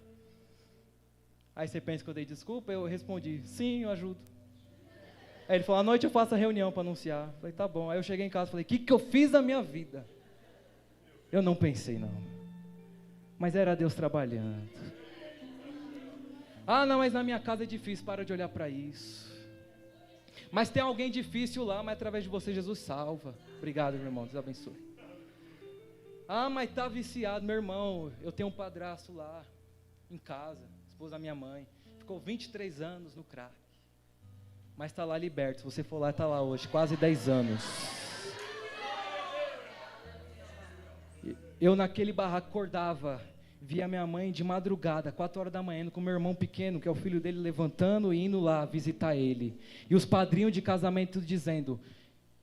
Aí você pensa que eu dei desculpa? Eu respondi, sim, eu ajudo. Aí ele falou, à noite eu faço a reunião para anunciar. Eu falei, tá bom. Aí eu cheguei em casa e falei, o que eu fiz da minha vida? Eu não pensei, não. Mas era Deus trabalhando. Não, mas na minha casa é difícil, para de olhar para isso. Mas tem alguém difícil lá, mas através de você Jesus salva. Obrigado, meu irmão, Deus abençoe. Mas está viciado, meu irmão, eu tenho um padrasto lá, em casa, esposa da minha mãe, ficou 23 anos no crack, mas está lá liberto, se você for lá, está lá hoje, quase 10 anos. Eu naquele barraco acordava, via minha mãe de madrugada, 4 horas da manhã, indo com meu irmão pequeno, que é o filho dele, levantando e indo lá visitar ele, e os padrinhos de casamento dizendo,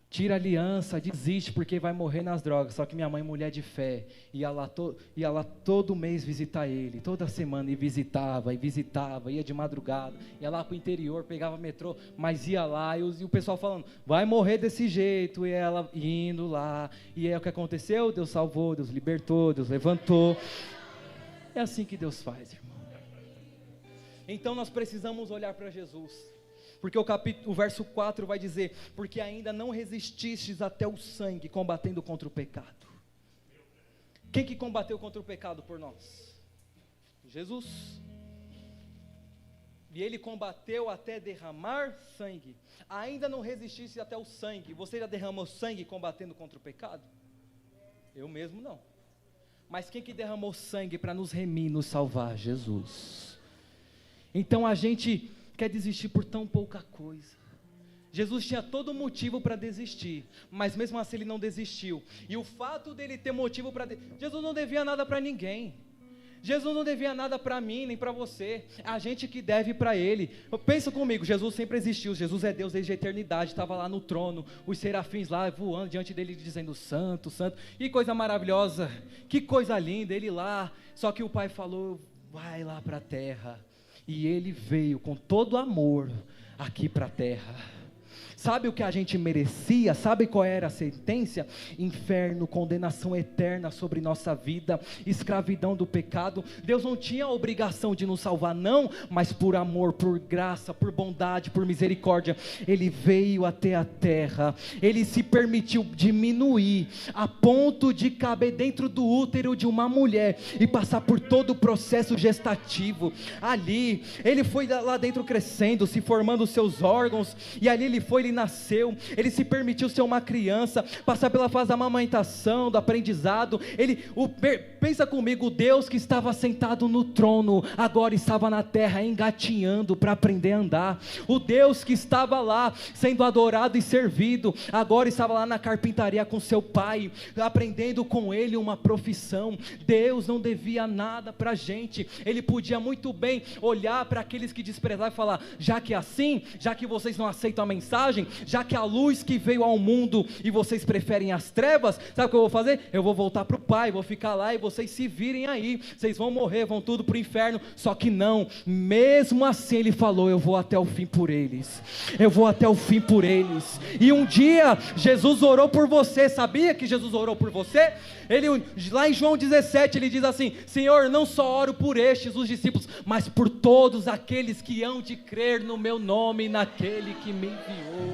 tira a aliança, desiste porque vai morrer nas drogas. Só que minha mãe, mulher de fé, ia lá todo mês visitar ele, toda semana, e visitava, ia de madrugada, ia lá para o interior, pegava metrô, mas ia lá, e o pessoal falando, vai morrer desse jeito, e ela indo lá, e é o que aconteceu, Deus salvou, Deus libertou, Deus levantou. É assim que Deus faz, irmão. Então nós precisamos olhar para Jesus, porque o verso 4 vai dizer, porque ainda não resististes até o sangue, combatendo contra o pecado. Quem que combateu contra o pecado por nós? Jesus. E ele combateu até derramar sangue. Ainda não resististe até o sangue. Você já derramou sangue combatendo contra o pecado? Eu mesmo não. Mas quem que derramou sangue para nos remir, nos salvar? Jesus. Então a gente quer desistir por tão pouca coisa. Jesus tinha todo motivo para desistir, mas mesmo assim ele não desistiu. E o fato dele ter motivo para Jesus não devia nada para ninguém. Jesus não devia nada para mim, nem para você. É a gente que deve para ele. Pensa comigo, Jesus sempre existiu. Jesus é Deus desde a eternidade, estava lá no trono, os serafins lá voando diante dele, dizendo santo, santo. Que coisa maravilhosa, que coisa linda, ele lá. Só que o Pai falou, vai lá para a terra. E ele veio com todo amor aqui para a terra. Sabe o que a gente merecia? Sabe qual era a sentença? Inferno, condenação eterna sobre nossa vida, escravidão do pecado. Deus não tinha a obrigação de nos salvar, não, mas por amor, por graça, por bondade, por misericórdia, Ele veio até a terra, Ele se permitiu diminuir, a ponto de caber dentro do útero de uma mulher, e passar por todo o processo gestativo, ali, Ele foi lá dentro crescendo, se formando os seus órgãos, e ali Ele nasceu, Ele se permitiu ser uma criança, passar pela fase da amamentação, do aprendizado, pensa comigo, o Deus que estava sentado no trono, agora estava na terra engatinhando para aprender a andar, o Deus que estava lá, sendo adorado e servido, agora estava lá na carpintaria com seu pai, aprendendo com ele uma profissão. Deus não devia nada para a gente, Ele podia muito bem olhar para aqueles que desprezavam e falar, já que é assim, já que vocês não aceitam a mensagem, já que a luz que veio ao mundo e vocês preferem as trevas, sabe o que eu vou fazer? Eu vou voltar para o Pai, vou ficar lá e vocês se virem aí, vocês vão morrer, vão tudo para o inferno. Só que não, mesmo assim Ele falou, eu vou até o fim por eles, eu vou até o fim por eles. E um dia Jesus orou por você, sabia que Jesus orou por você? Lá em João 17 ele diz assim, Senhor, não só oro por estes, os discípulos, mas por todos aqueles que hão de crer no meu nome, naquele que me enviou.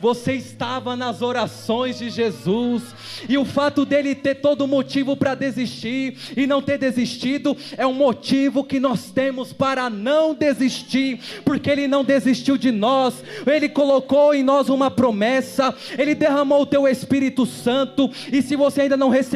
Você estava nas orações de Jesus, e o fato dele ter todo motivo para desistir, e não ter desistido, é um motivo que nós temos para não desistir, porque Ele não desistiu de nós, Ele colocou em nós uma promessa, Ele derramou o teu Espírito Santo, e se você ainda não recebeu,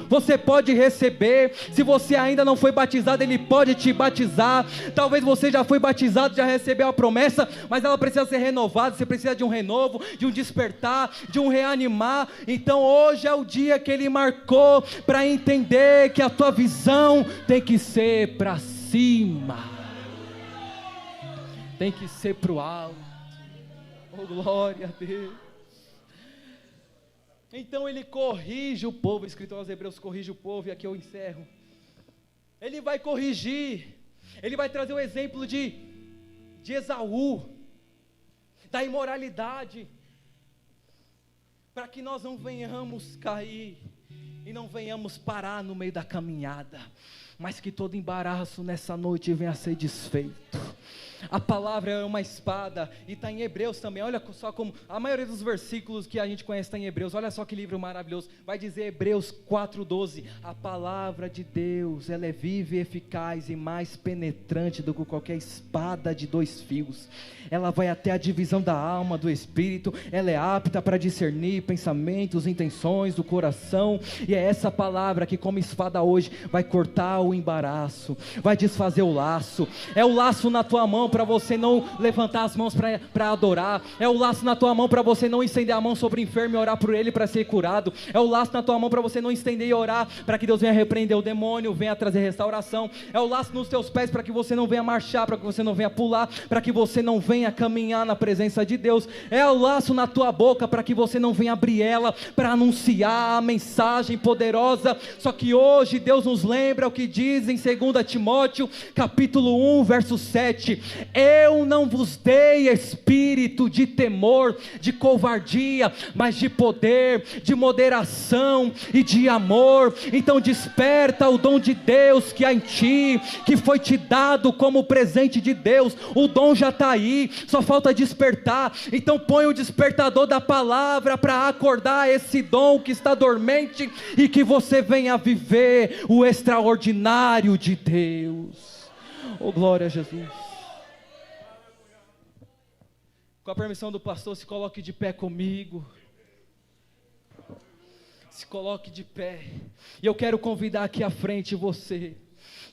você pode receber. Se você ainda não foi batizado, Ele pode te batizar. Talvez você já foi batizado, já recebeu a promessa, mas ela precisa ser renovada, você precisa de um renovo. renovo, de um despertar, de um reanimar. Então hoje é o dia que Ele marcou para entender que a tua visão tem que ser para cima, tem que ser para o alto. Oh, glória a Deus. Então Ele corrige o povo, escrito aos Hebreus, corrige o povo, e aqui eu encerro. Ele vai corrigir, Ele vai trazer o exemplo de Esaú, da imoralidade, para que nós não venhamos cair, e não venhamos parar no meio da caminhada, mas que todo embaraço nessa noite venha a ser desfeito. A palavra é uma espada, e está em Hebreus também. Olha só como a maioria dos versículos que a gente conhece está em Hebreus. Olha só que livro maravilhoso, vai dizer Hebreus 4:12, a palavra de Deus, ela é viva e eficaz e mais penetrante do que qualquer espada de 2 fios, ela vai até a divisão da alma, do espírito, ela é apta para discernir pensamentos, intenções do coração, e é essa palavra que como espada hoje vai cortar o embaraço, vai desfazer o laço. É o laço na tua mão para você não levantar as mãos para adorar, é o laço na tua mão para você não estender a mão sobre o enfermo e orar por ele para ser curado, é o laço na tua mão para você não estender e orar para que Deus venha repreender o demônio, venha trazer restauração, é o laço nos teus pés para que você não venha marchar, para que você não venha pular, para que você não venha caminhar na presença de Deus, é o laço na tua boca para que você não venha abrir ela para anunciar a mensagem poderosa. Só que hoje Deus nos lembra o que diz em 2 Timóteo capítulo 1 verso 7, eu não vos dei espírito de temor, de covardia, mas de poder, de moderação e de amor. Então desperta o dom de Deus que há em ti, que foi te dado como presente de Deus. O dom já está aí, só falta despertar. Então põe o despertador da palavra para acordar esse dom que está dormente, e que você venha viver o extraordinário de Deus. Oh, glória a Jesus. Com a permissão do pastor, se coloque de pé comigo. Se coloque de pé. E eu quero convidar aqui à frente você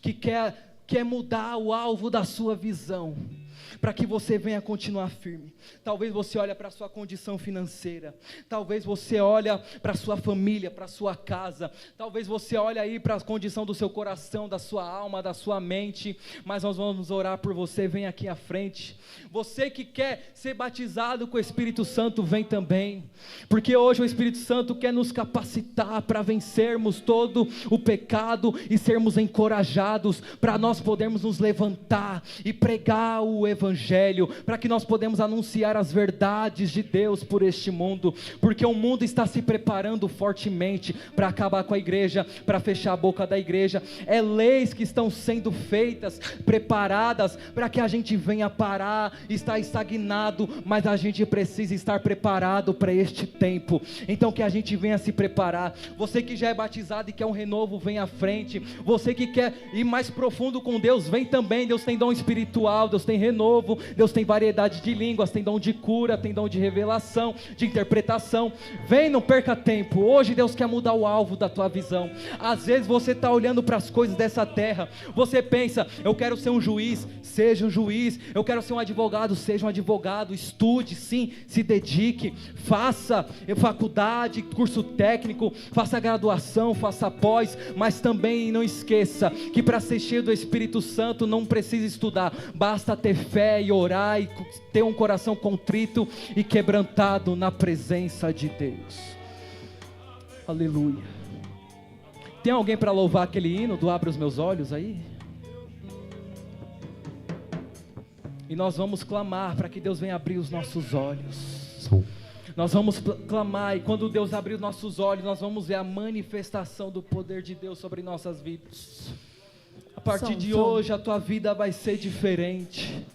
que quer mudar o alvo da sua visão, para que você venha continuar firme. Talvez você olhe para a sua condição financeira, talvez você olhe para a sua família, para a sua casa, talvez você olhe aí para a condição do seu coração, da sua alma, da sua mente, mas nós vamos orar por você. Vem aqui à frente. Você que quer ser batizado com o Espírito Santo, vem também, porque hoje o Espírito Santo quer nos capacitar para vencermos todo o pecado e sermos encorajados, para nós podermos nos levantar e pregar o Evangelho, para que nós podemos anunciar as verdades de Deus por este mundo, porque o mundo está se preparando fortemente para acabar com a igreja, para fechar a boca da igreja. É leis que estão sendo feitas, preparadas para que a gente venha parar, está estagnado, mas a gente precisa estar preparado para este tempo. Então que a gente venha se preparar. Você que já é batizado e quer um renovo, vem à frente. Você que quer ir mais profundo com Deus, vem também. Deus tem dom espiritual, Deus tem renovo, Deus tem variedade de línguas, tem dom de cura, tem dom de revelação, de interpretação. Vem, não perca tempo. Hoje Deus quer mudar o alvo da tua visão. Às vezes você está olhando para as coisas dessa terra, você pensa, eu quero ser um juiz, seja um juiz. Eu quero ser um advogado, seja um advogado. Estude sim, se dedique, faça faculdade, curso técnico, faça graduação, faça pós, mas também não esqueça que para ser cheio do Espírito Santo não precisa estudar, basta ter fé e orar e ter um coração contrito e quebrantado na presença de Deus. Aleluia. Tem alguém para louvar aquele hino do Abra os Meus Olhos aí? E nós vamos clamar para que Deus venha abrir os nossos olhos. Nós vamos clamar, e quando Deus abrir os nossos olhos, nós vamos ver a manifestação do poder de Deus sobre nossas vidas. A partir de hoje a tua vida vai ser diferente.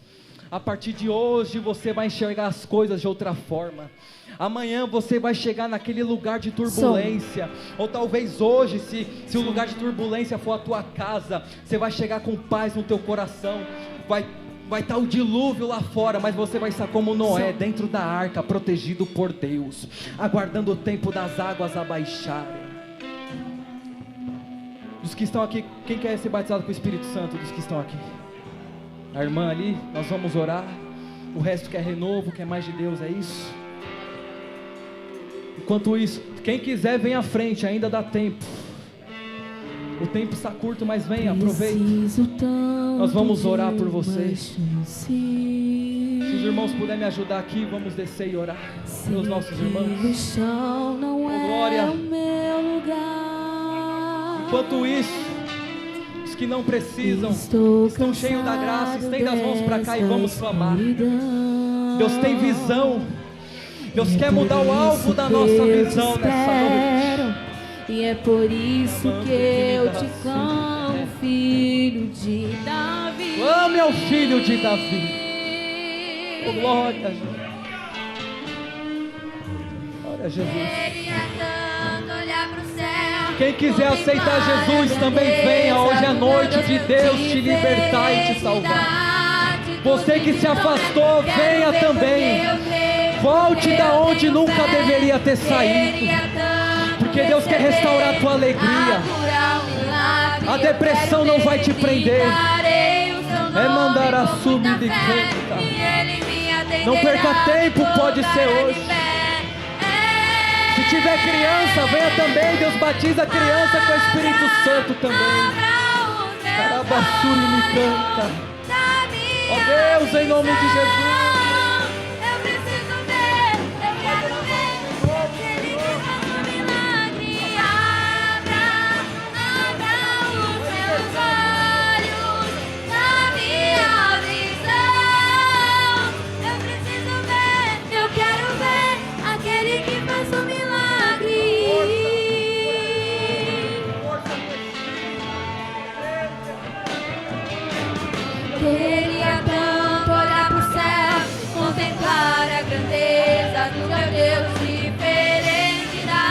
A partir de hoje você vai enxergar as coisas de outra forma. Amanhã você vai chegar naquele lugar de turbulência, ou talvez hoje, se o lugar de turbulência for a tua casa, você vai chegar com paz no teu coração. Vai estar o dilúvio lá fora, mas você vai estar como Noé, dentro da arca, protegido por Deus, aguardando o tempo das águas abaixarem. Dos que estão aqui, quem quer ser batizado com o Espírito Santo? Dos que estão aqui, a irmã ali, nós vamos orar. O resto quer renovo, quer mais de Deus, é isso? Enquanto isso, quem quiser vem à frente, ainda dá tempo. O tempo está curto, mas venha, aproveite. Nós vamos orar por vocês. Se os irmãos puderem me ajudar aqui, vamos descer e orar pelos nossos irmãos. Oh, glória. Enquanto isso, os que não precisam estão cheios da graça. Estenda as mãos para cá e vamos clamar. Deus tem visão. Deus quer mudar o alvo da nossa visão nessa noite. E é por isso que eu te clamo, filho de Davi. Clame ao filho de Davi. Oh, glória a Jesus. Glória a Jesus. Quem quiser aceitar Jesus também venha. Hoje é a noite de Deus te libertar e te salvar. Você que se afastou, venha também. Volte da onde nunca deveria ter saído. Porque Deus quer restaurar a tua alegria. A depressão não vai te prender. É mandar a subida e canta. Não perca tempo, pode ser hoje. Se tiver criança, venha também. Deus batiza a criança com o Espírito Santo também. Carabassuri me canta. Ó Deus, em nome de Jesus. Queria tanto olhar pro céu, contemplar a grandeza do meu Deus, diferente da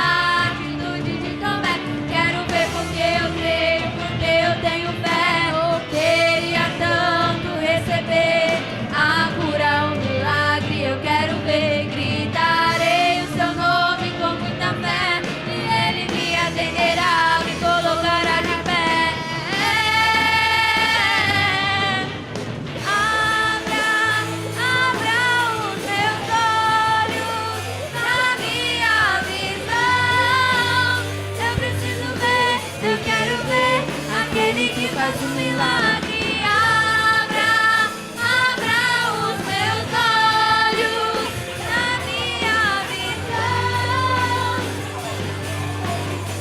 atitude de Tomé. Quero ver porque eu creio, porque eu tenho fé. Eu queria tanto receber a cura, um milagre. Eu quero ver, gritarei o seu nome com muita fé, e ele me atenderá, me colocará de pé. Faz um milagre, abra os meus olhos na minha visão.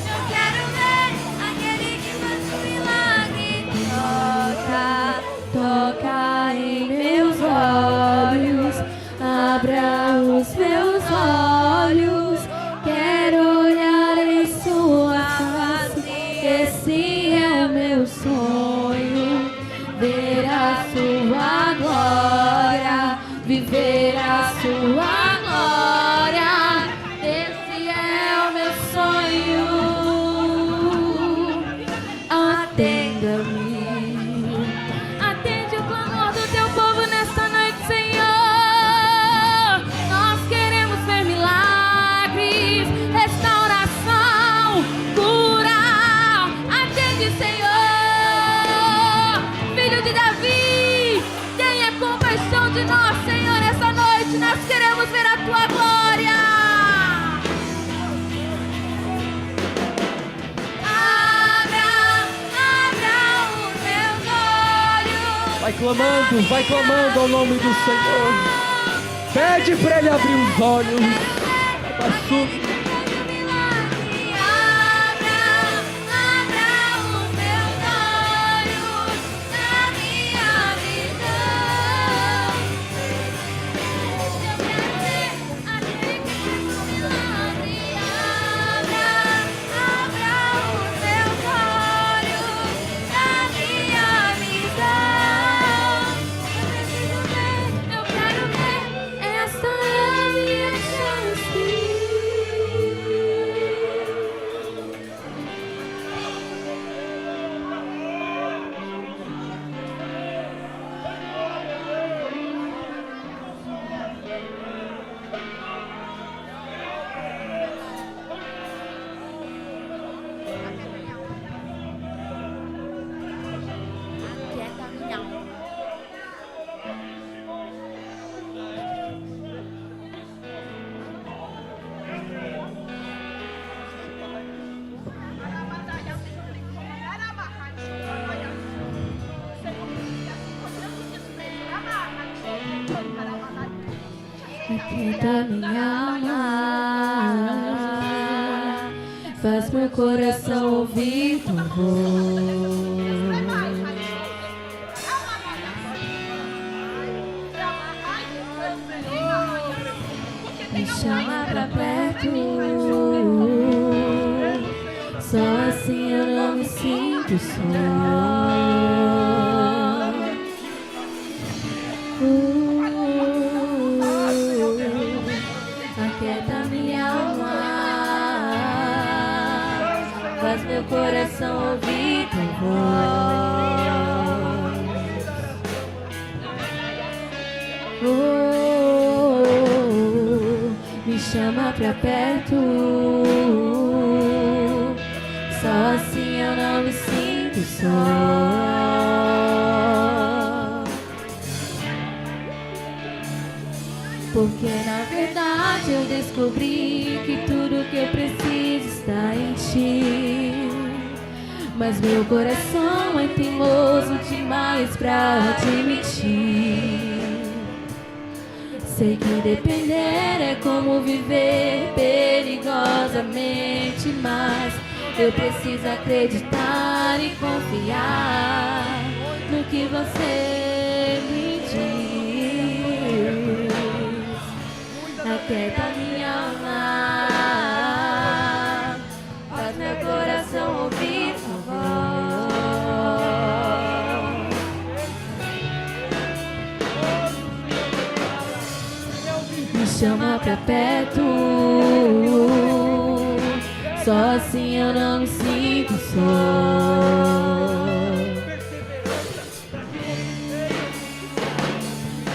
Eu quero ver aquele que faz um milagre. Toca em meus olhos, abra os meus olhos. Quero olhar em sua face, esse é o meu sonho, ver a sua glória, viver a sua glória. Esse é o meu sonho. Atenda-me, atende o clamor do teu povo nesta noite, Senhor. Nós queremos ver milagres, restauração, cura. Atende, Senhor, filho de Davi, tenha compaixão de nós, Senhor. Essa noite nós queremos ver a tua glória. Abra os meus olhos. Vai clamando ao nome do Senhor. Pede para Ele abrir os olhos. Abra os meus olhos na minha visão. Eu quero ver aquele que faz um milagre. Abra os meus olhos na minha visão. Eu quero ver, essa é a minha chance. Aquieta minha alma, faz meu coração ouvir tua voz. Me chama pra perto, só assim eu não me sinto só. Aquieta minha alma, faz meu coração ouvir tua voz. Me chama pra perto, só assim eu não me sinto só. Porque na verdade eu descobri que tudo que eu preciso está em ti. Mas meu coração é teimoso demais pra admitir. Sei que depender é como viver perigosamente, mas eu preciso acreditar e confiar no que você me diz. Aquieta minha alma, faz meu coração ouvir sua voz. Me chama pra perto, só assim eu não me sinto só.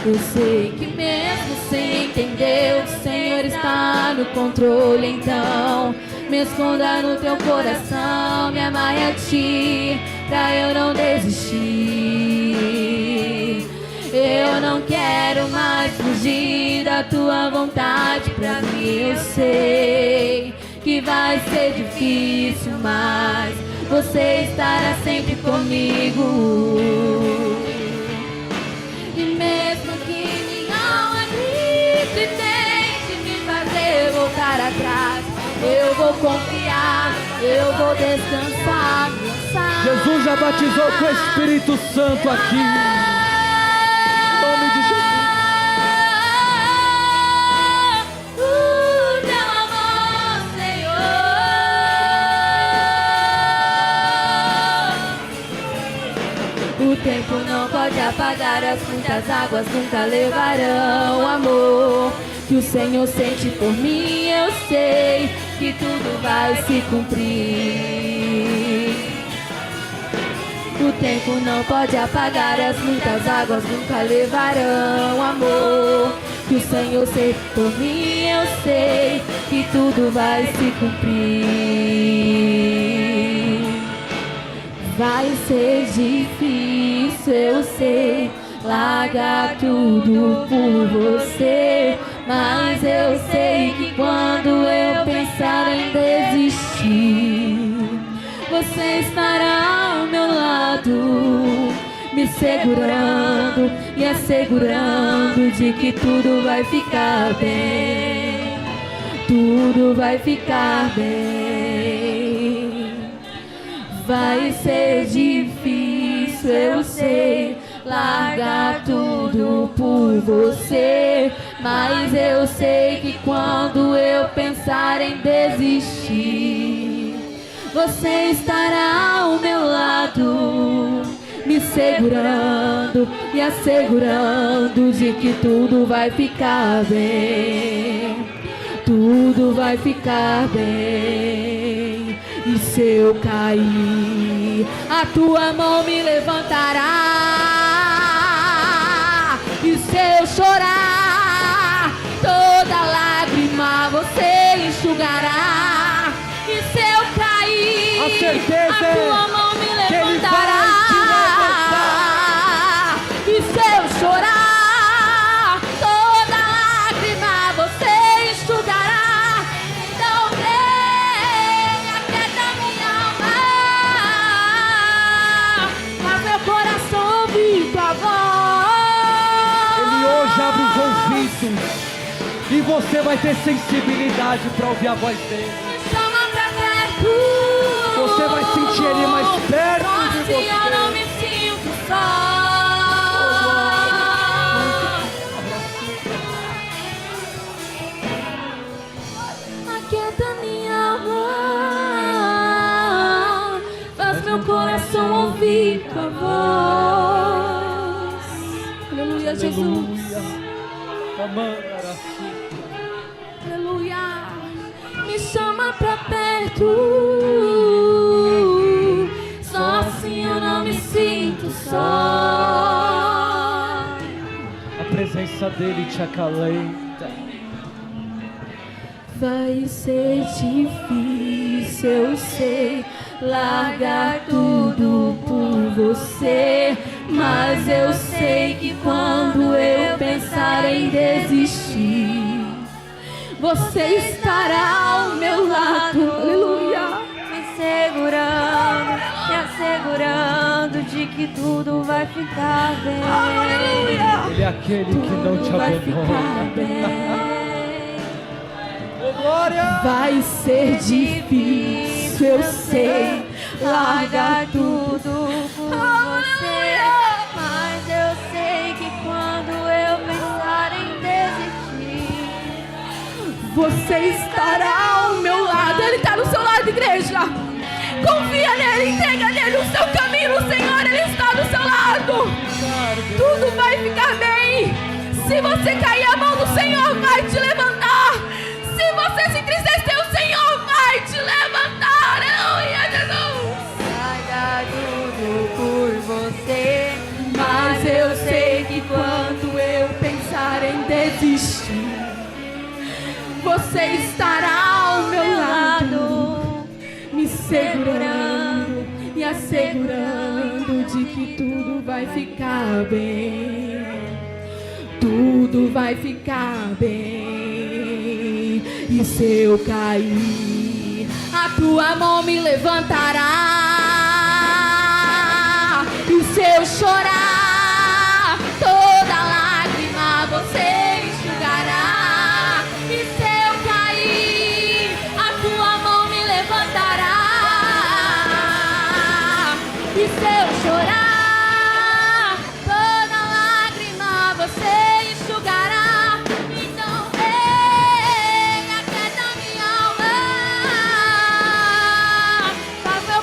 Eu sei que mesmo sem entender, o Senhor está no controle. Então me esconda no teu coração, me amarre a ti, pra eu não desistir. Eu não quero mais fugir da tua vontade. Pra mim eu sei que vai ser difícil, mas você estará sempre comigo. E mesmo que minha alma grite e tente me fazer voltar atrás, eu vou confiar, eu vou descansar. Jesus já batizou com o Espírito Santo aqui. Em nome de Jesus. Teu amor, Senhor. O tempo não pode apagar, as muitas águas nunca levarão o amor que o Senhor sente por mim. Eu sei que tudo vai se cumprir. O tempo não pode apagar, as muitas águas nunca levarão o amor que o Senhor sente por mim. Eu sei que tudo vai se cumprir. Vai ser difícil, eu sei, largar tudo por você, mas eu sei que quando eu pensar em desistir, você estará ao meu lado, me segurando e assegurando de que tudo vai ficar bem, tudo vai ficar bem. Vai ser difícil, eu sei, largar tudo por você, mas eu sei que quando eu pensar em desistir, você estará ao meu lado, me segurando e assegurando de que tudo vai ficar bem, tudo vai ficar bem. E se eu cair, a tua mão me levantará. E se eu chorar, toda lágrima você enxugará. E se eu cair, A certeza a tua mão me que Ele levantará. E se eu chorar, toda lágrima você enxugará. Então vem, aquieta minha alma, faz meu coração ouvir tua voz. Ele hoje abre os ouvidos e você vai ter sensibilidade para ouvir a voz dele. Me chama pra perto. Você vai sentir ele mais perto Só de assim você. eu não me sinto só. Aquieta minha alma, faz meu coração ouvir tua voz. Aleluia, Jesus. Aleluia. Me chama pra perto. Só assim eu não me sinto só. A presença dele te acalenta. Vai ser difícil, eu sei, largar tudo por você. Mas eu sei que quando eu pensar em desistir, você estará ao meu lado. Aleluia. Me assegurando de que tudo vai ficar bem. Aleluia. Ele é aquele que não te abandona. Glória! Vai ser difícil, eu sei, largar tudo por você. Mas eu sei que quando eu pensar em desistir, você estará ao meu lado. Ele está no seu lado, igreja. Confia nele, entrega nele o seu caminho, o Senhor, ele está do seu lado. Tudo vai ficar bem. Se você cair, a mão do Senhor vai te levantar. Se você se entristecer, o Senhor vai te levantar. Aleluia, Jesus. Larga tudo por você. Mas eu sei que quando eu pensar em desistir, você estará ao meu lado, me segurando e assegurando de que tudo vai ficar bem. Tudo vai ficar bem. E se eu cair, a tua mão me levantará. E se eu chorar, toda lágrima você enxugará. E se eu cair, a tua mão me levantará. E se eu chorar, toda lágrima você enxugará. Então vem, aquieta minha alma, faz meu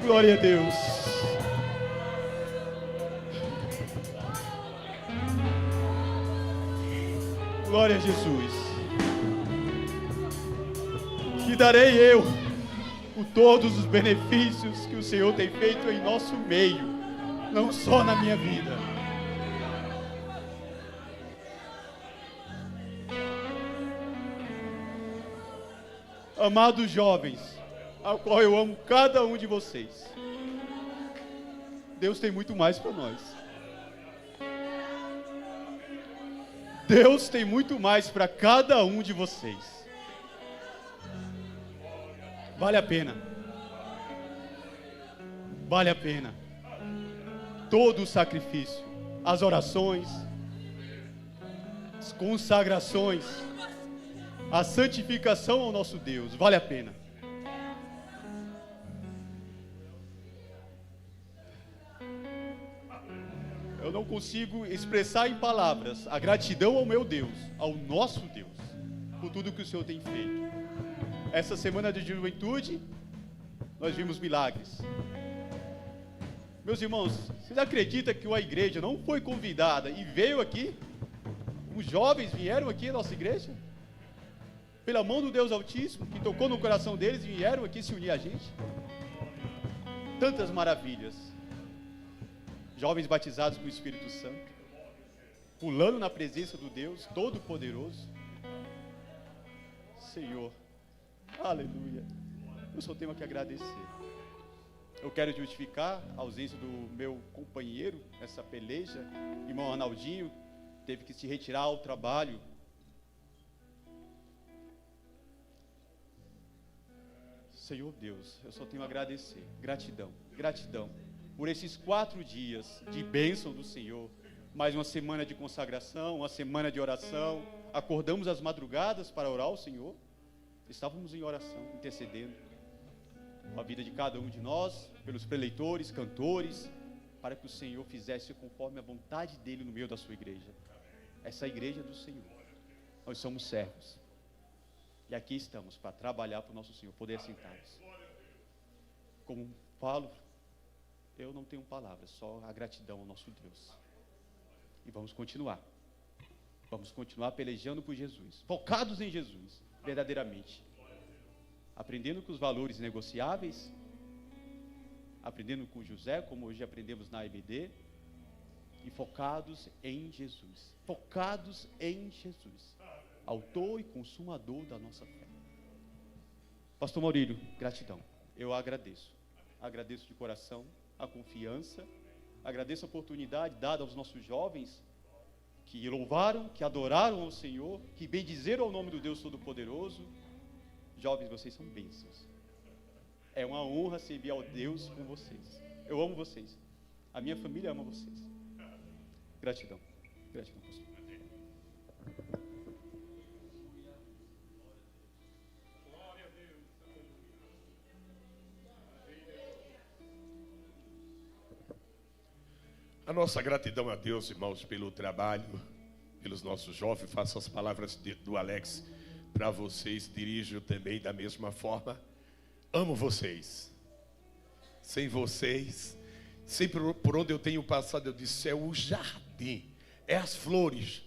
Glória a Deus. Glória a Jesus. Que darei eu por todos os benefícios que o Senhor tem feito em nosso meio, não só na minha vida. Amados jovens, ao qual eu amo cada um de vocês, Deus tem muito mais para nós. Deus tem muito mais para cada um de vocês. Vale a pena. Vale a pena. Todo o sacrifício, as orações, as consagrações, a santificação ao nosso Deus, vale a pena. Eu não consigo expressar em palavras a gratidão ao meu Deus, ao nosso Deus, por tudo que o Senhor tem feito. Essa semana de juventude, nós vimos milagres. Meus irmãos, vocês acreditam que a igreja não foi convidada e veio aqui? Os jovens vieram aqui à nossa igreja? Pela mão do Deus Altíssimo, que tocou no coração deles e vieram aqui se unir a gente? Tantas maravilhas. Jovens batizados com o Espírito Santo, pulando na presença do Deus Todo-Poderoso. Senhor, aleluia. Eu só tenho que agradecer. Eu quero justificar a ausência do meu companheiro nessa peleja. Irmão Arnaldinho teve que se retirar ao trabalho. Senhor Deus, eu só tenho a agradecer. Gratidão, gratidão por esses 4 dias de bênção do Senhor. Mais uma semana de consagração, uma semana de oração. Acordamos às madrugadas para orar ao Senhor. Estávamos em oração, intercedendo a vida de cada um de nós, pelos preleitores, cantores, para que o Senhor fizesse conforme a vontade dEle no meio da sua igreja. Essa igreja é do Senhor. Nós somos servos. E aqui estamos para trabalhar para o nosso Senhor, poder sentar-nos. Como falo, eu não tenho palavras, só a gratidão ao nosso Deus. E vamos continuar. Vamos continuar pelejando por Jesus, focados em Jesus, verdadeiramente. Aprendendo com os valores negociáveis, aprendendo com José, como hoje aprendemos na EBD, e focados em Jesus. Focados em Jesus, autor e consumador da nossa fé. Pastor Maurílio, gratidão. Eu agradeço. Agradeço de coração a confiança, agradeço a oportunidade dada aos nossos jovens que louvaram, que adoraram ao Senhor, que bendizeram ao nome do Deus Todo-Poderoso. Jovens, vocês são bênçãos. É uma honra servir ao Deus com vocês. Eu amo vocês. A minha família ama vocês. Gratidão. Gratidão, pastor. A nossa gratidão a Deus, irmãos, pelo trabalho, pelos nossos jovens. Faço as palavras do Alex para vocês, dirijo também da mesma forma. Amo vocês. Sem vocês, sempre por onde eu tenho passado, eu disse, é o jardim, é as flores,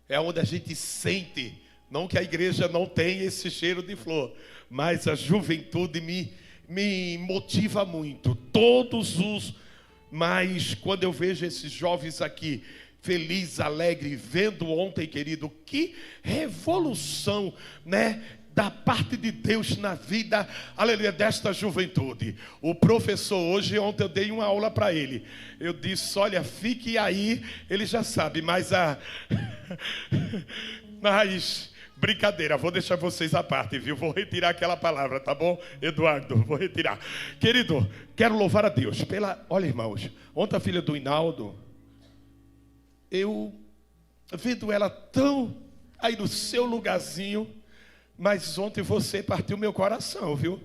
é onde a gente sente, não que a igreja não tenha esse cheiro de flor, mas a juventude me motiva muito. Mas quando eu vejo esses jovens aqui, feliz, alegre, vendo ontem, querido, que revolução, né, da parte de Deus na vida, aleluia, desta juventude. O professor hoje, ontem eu dei uma aula para ele, eu disse, olha, fique aí, ele já sabe, mas brincadeira, vou deixar vocês à parte, viu? Vou retirar aquela palavra, tá bom, Eduardo? Vou retirar. Querido, quero louvar a Deus olha, irmãos, ontem a filha do Hinaldo, eu vendo ela tão aí no seu lugarzinho, mas ontem você partiu meu coração, viu?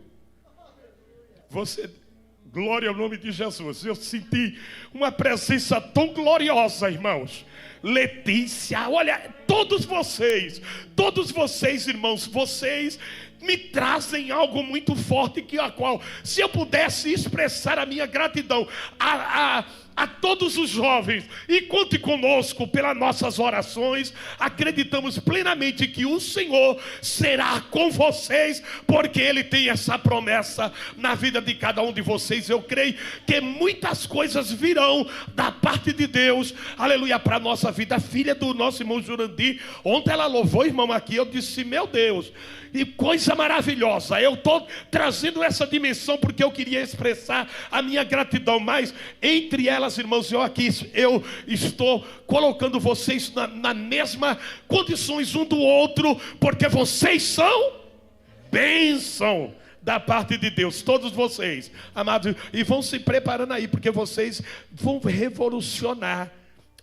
Glória ao nome de Jesus. Eu senti uma presença tão gloriosa, irmãos. Letícia, olha, todos vocês, irmãos, vocês me trazem algo muito forte, que a qual, se eu pudesse expressar a minha gratidão a todos os jovens, e conte conosco pelas nossas orações, acreditamos plenamente que o Senhor será com vocês, porque Ele tem essa promessa na vida de cada um de vocês. Eu creio que muitas coisas virão da parte de Deus, aleluia, para a nossa vida. A filha do nosso irmão Jurandir, ontem ela louvou, irmão, aqui, eu disse, meu Deus, e coisa maravilhosa. Eu estou trazendo essa dimensão porque eu queria expressar a minha gratidão, mas entre elas, irmãos, eu estou colocando vocês na mesma condições um do outro, porque vocês são bênção da parte de Deus, todos vocês, amados, e vão se preparando aí, porque vocês vão revolucionar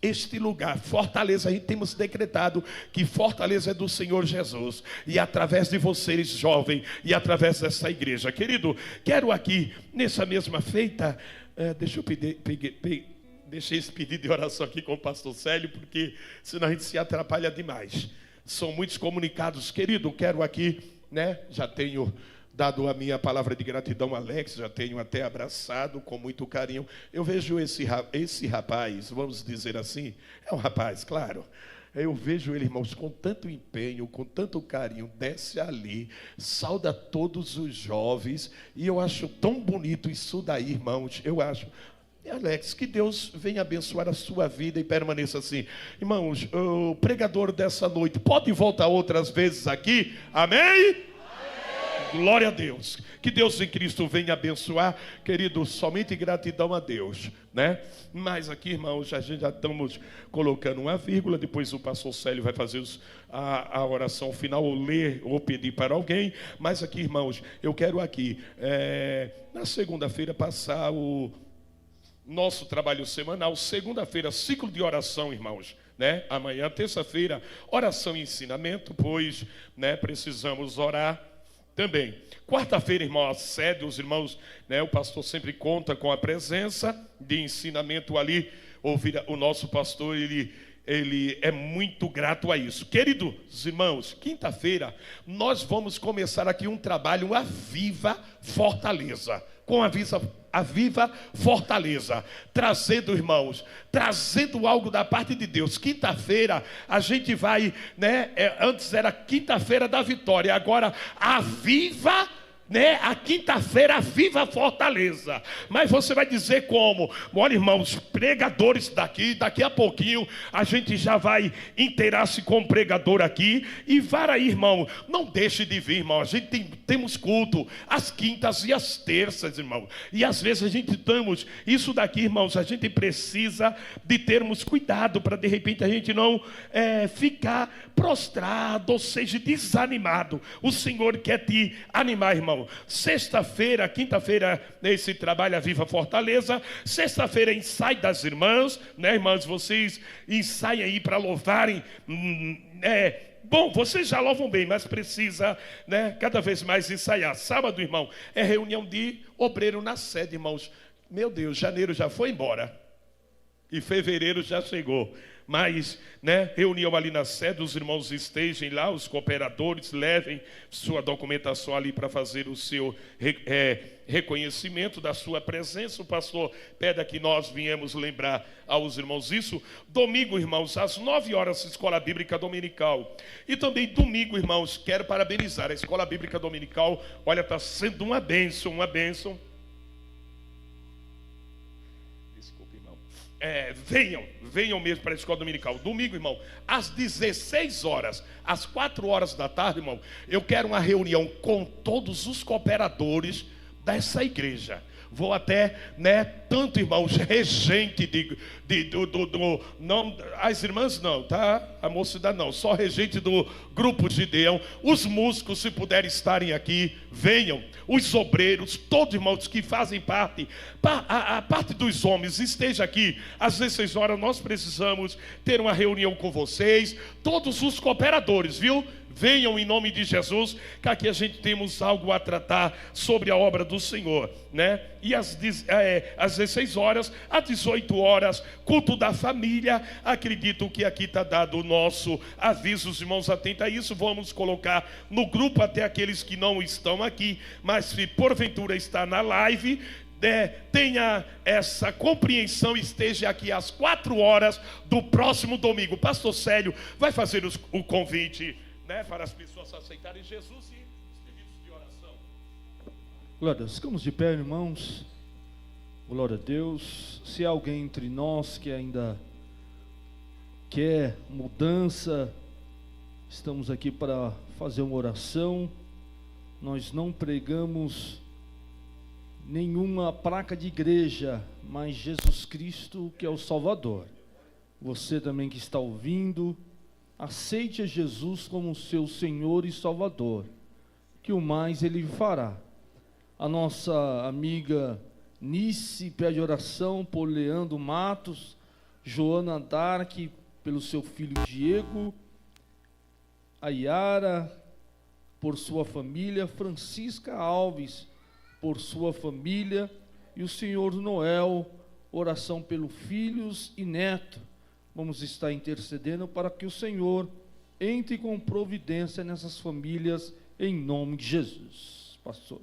este lugar. Fortaleza, a gente temos decretado que Fortaleza é do Senhor Jesus, e através de vocês, jovem, e através dessa igreja, querido, quero aqui, nessa mesma feita, deixa esse pedido de oração aqui com o pastor Célio, porque senão a gente se atrapalha demais. São muitos comunicados, querido, quero aqui, já tenho dado a minha palavra de gratidão, Alex, já tenho até abraçado com muito carinho. Eu vejo esse rapaz, vamos dizer assim, é um rapaz, claro. Eu vejo ele, irmãos, com tanto empenho, com tanto carinho, desce ali, sauda todos os jovens, e eu acho tão bonito isso daí, irmãos, eu acho. Alex, que Deus venha abençoar a sua vida e permaneça assim. Irmãos, o pregador dessa noite pode voltar outras vezes aqui, amém? Glória a Deus, que Deus em Cristo venha abençoar, querido, somente gratidão a Deus, mas aqui, irmãos, a gente já estamos colocando uma vírgula, depois o pastor Célio vai fazer a oração final, ou ler, ou pedir para alguém, mas aqui, irmãos, eu quero aqui, na segunda-feira passar o nosso trabalho semanal, segunda-feira, ciclo de oração, irmãos, amanhã, terça-feira, oração e ensinamento, pois, precisamos orar também. Quarta-feira, irmão, a sede, os irmãos, o pastor sempre conta com a presença de ensinamento ali. Ouvir o nosso pastor, ele é muito grato a isso. Queridos irmãos, quinta-feira nós vamos começar aqui um trabalho, a Viva Fortaleza, com a Viva Fortaleza, trazendo, irmãos, trazendo algo da parte de Deus. Quinta-feira a gente vai, antes era quinta-feira da vitória, agora a Viva, a quinta-feira, a Viva Fortaleza. Mas você vai dizer como? Olha, irmãos, pregadores daqui a pouquinho a gente já vai inteirar-se com o pregador aqui. E vai aí, irmão, não deixe de vir, irmão. A gente temos culto às quintas e às terças, irmão. E às vezes a gente temos isso daqui, irmãos, a gente precisa de termos cuidado para de repente a gente não ficar prostrado, ou seja, desanimado. O Senhor quer te animar, irmão. Sexta-feira, quinta-feira, esse trabalho a Viva Fortaleza. Sexta-feira, ensaio das irmãs, irmãs, vocês ensaiam aí para louvarem. Bom, vocês já louvam bem, mas precisa, cada vez mais ensaiar. Sábado, irmão, é reunião de obreiro na sede, irmãos. Meu Deus, janeiro já foi embora e fevereiro já chegou. Mas, reunião ali na sede, os irmãos estejam lá, os cooperadores levem sua documentação ali para fazer o seu reconhecimento da sua presença. O pastor pede que nós viemos lembrar aos irmãos isso. Domingo, irmãos, às 9 horas, Escola Bíblica Dominical. E também domingo, irmãos, quero parabenizar a Escola Bíblica Dominical. Olha, está sendo uma bênção, uma bênção. Venham mesmo para a escola dominical. Domingo, irmão, às 16 horas, às 4 horas da tarde, irmão, eu quero uma reunião com todos os cooperadores dessa igreja. Vou até, tanto, irmãos, regente não, as irmãs não, tá? A mocidade não, só regente do grupo Gideão. Os músicos, se puderem estarem aqui, venham. Os obreiros, todos, irmãos, que fazem parte, a parte dos homens, esteja aqui. Às 16 horas nós precisamos ter uma reunião com vocês. Todos os cooperadores, viu? venham em nome de Jesus, que aqui a gente temos algo a tratar sobre a obra do Senhor, né? E às 16 horas, às 18 horas, culto da família. Acredito que aqui está dado o nosso aviso, os irmãos atentos a isso. Vamos colocar no grupo até aqueles que não estão aqui, mas se porventura está na live, tenha essa compreensão, esteja aqui às 4 horas do próximo domingo. O pastor Célio vai fazer o convite, né, para as pessoas aceitarem Jesus e os pedidos de oração. Glória a Deus. Ficamos de pé, irmãos. Glória a Deus. Se há alguém entre nós que ainda quer mudança, estamos aqui para fazer uma oração. Nós não pregamos nenhuma placa de igreja, mas Jesus Cristo que é o Salvador. Você também que está ouvindo, aceite a Jesus como seu Senhor e Salvador, que o mais Ele fará. A nossa amiga Nice pede oração por Leandro Matos, Joana Dark pelo seu filho Diego, a Yara por sua família, Francisca Alves por sua família, e o senhor Noel, oração pelos filhos e neto. Vamos estar intercedendo para que o Senhor entre com providência nessas famílias, em nome de Jesus. Pastor.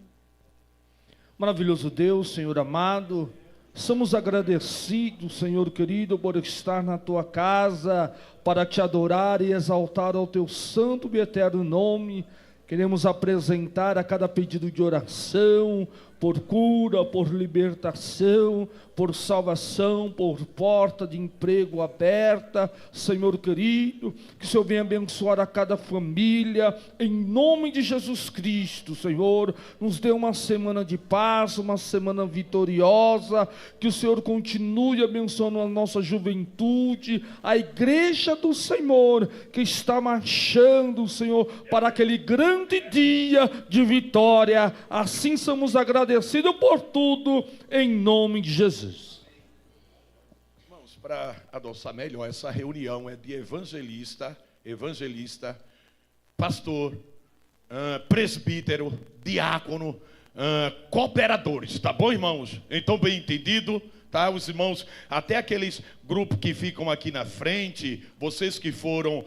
Maravilhoso Deus, Senhor amado, somos agradecidos, Senhor querido, por estar na tua casa, para te adorar e exaltar ao teu santo e eterno nome. Queremos apresentar a cada pedido de oração, por cura, por libertação, por salvação, por porta de emprego aberta, Senhor querido, que o Senhor venha abençoar a cada família, em nome de Jesus Cristo, Senhor, nos dê uma semana de paz, uma semana vitoriosa, que o Senhor continue abençoando a nossa juventude, a igreja do Senhor, que está marchando, Senhor, para aquele grande dia de vitória. Assim somos agradecidos por tudo, em nome de Jesus. Irmãos, para adoçar melhor, essa reunião é de evangelista, pastor, presbítero, diácono, cooperadores, tá bom, irmãos? Então, bem entendido, tá? Os irmãos, até aqueles grupos que ficam aqui na frente, vocês que foram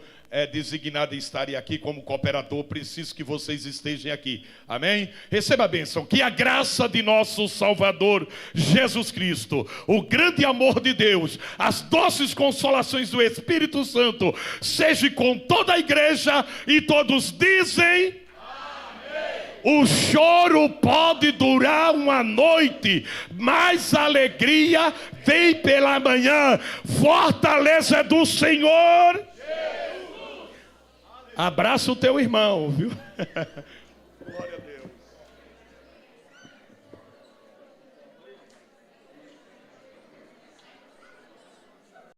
designados a estarem aqui como cooperador, preciso que vocês estejam aqui, amém? Receba a bênção, que a graça de nosso Salvador Jesus Cristo, o grande amor de Deus, as doces consolações do Espírito Santo, seja com toda a igreja, e todos dizem: o choro pode durar uma noite, mas a alegria vem pela manhã. Fortaleza é do Senhor. Abraça o teu irmão, viu? Glória a Deus.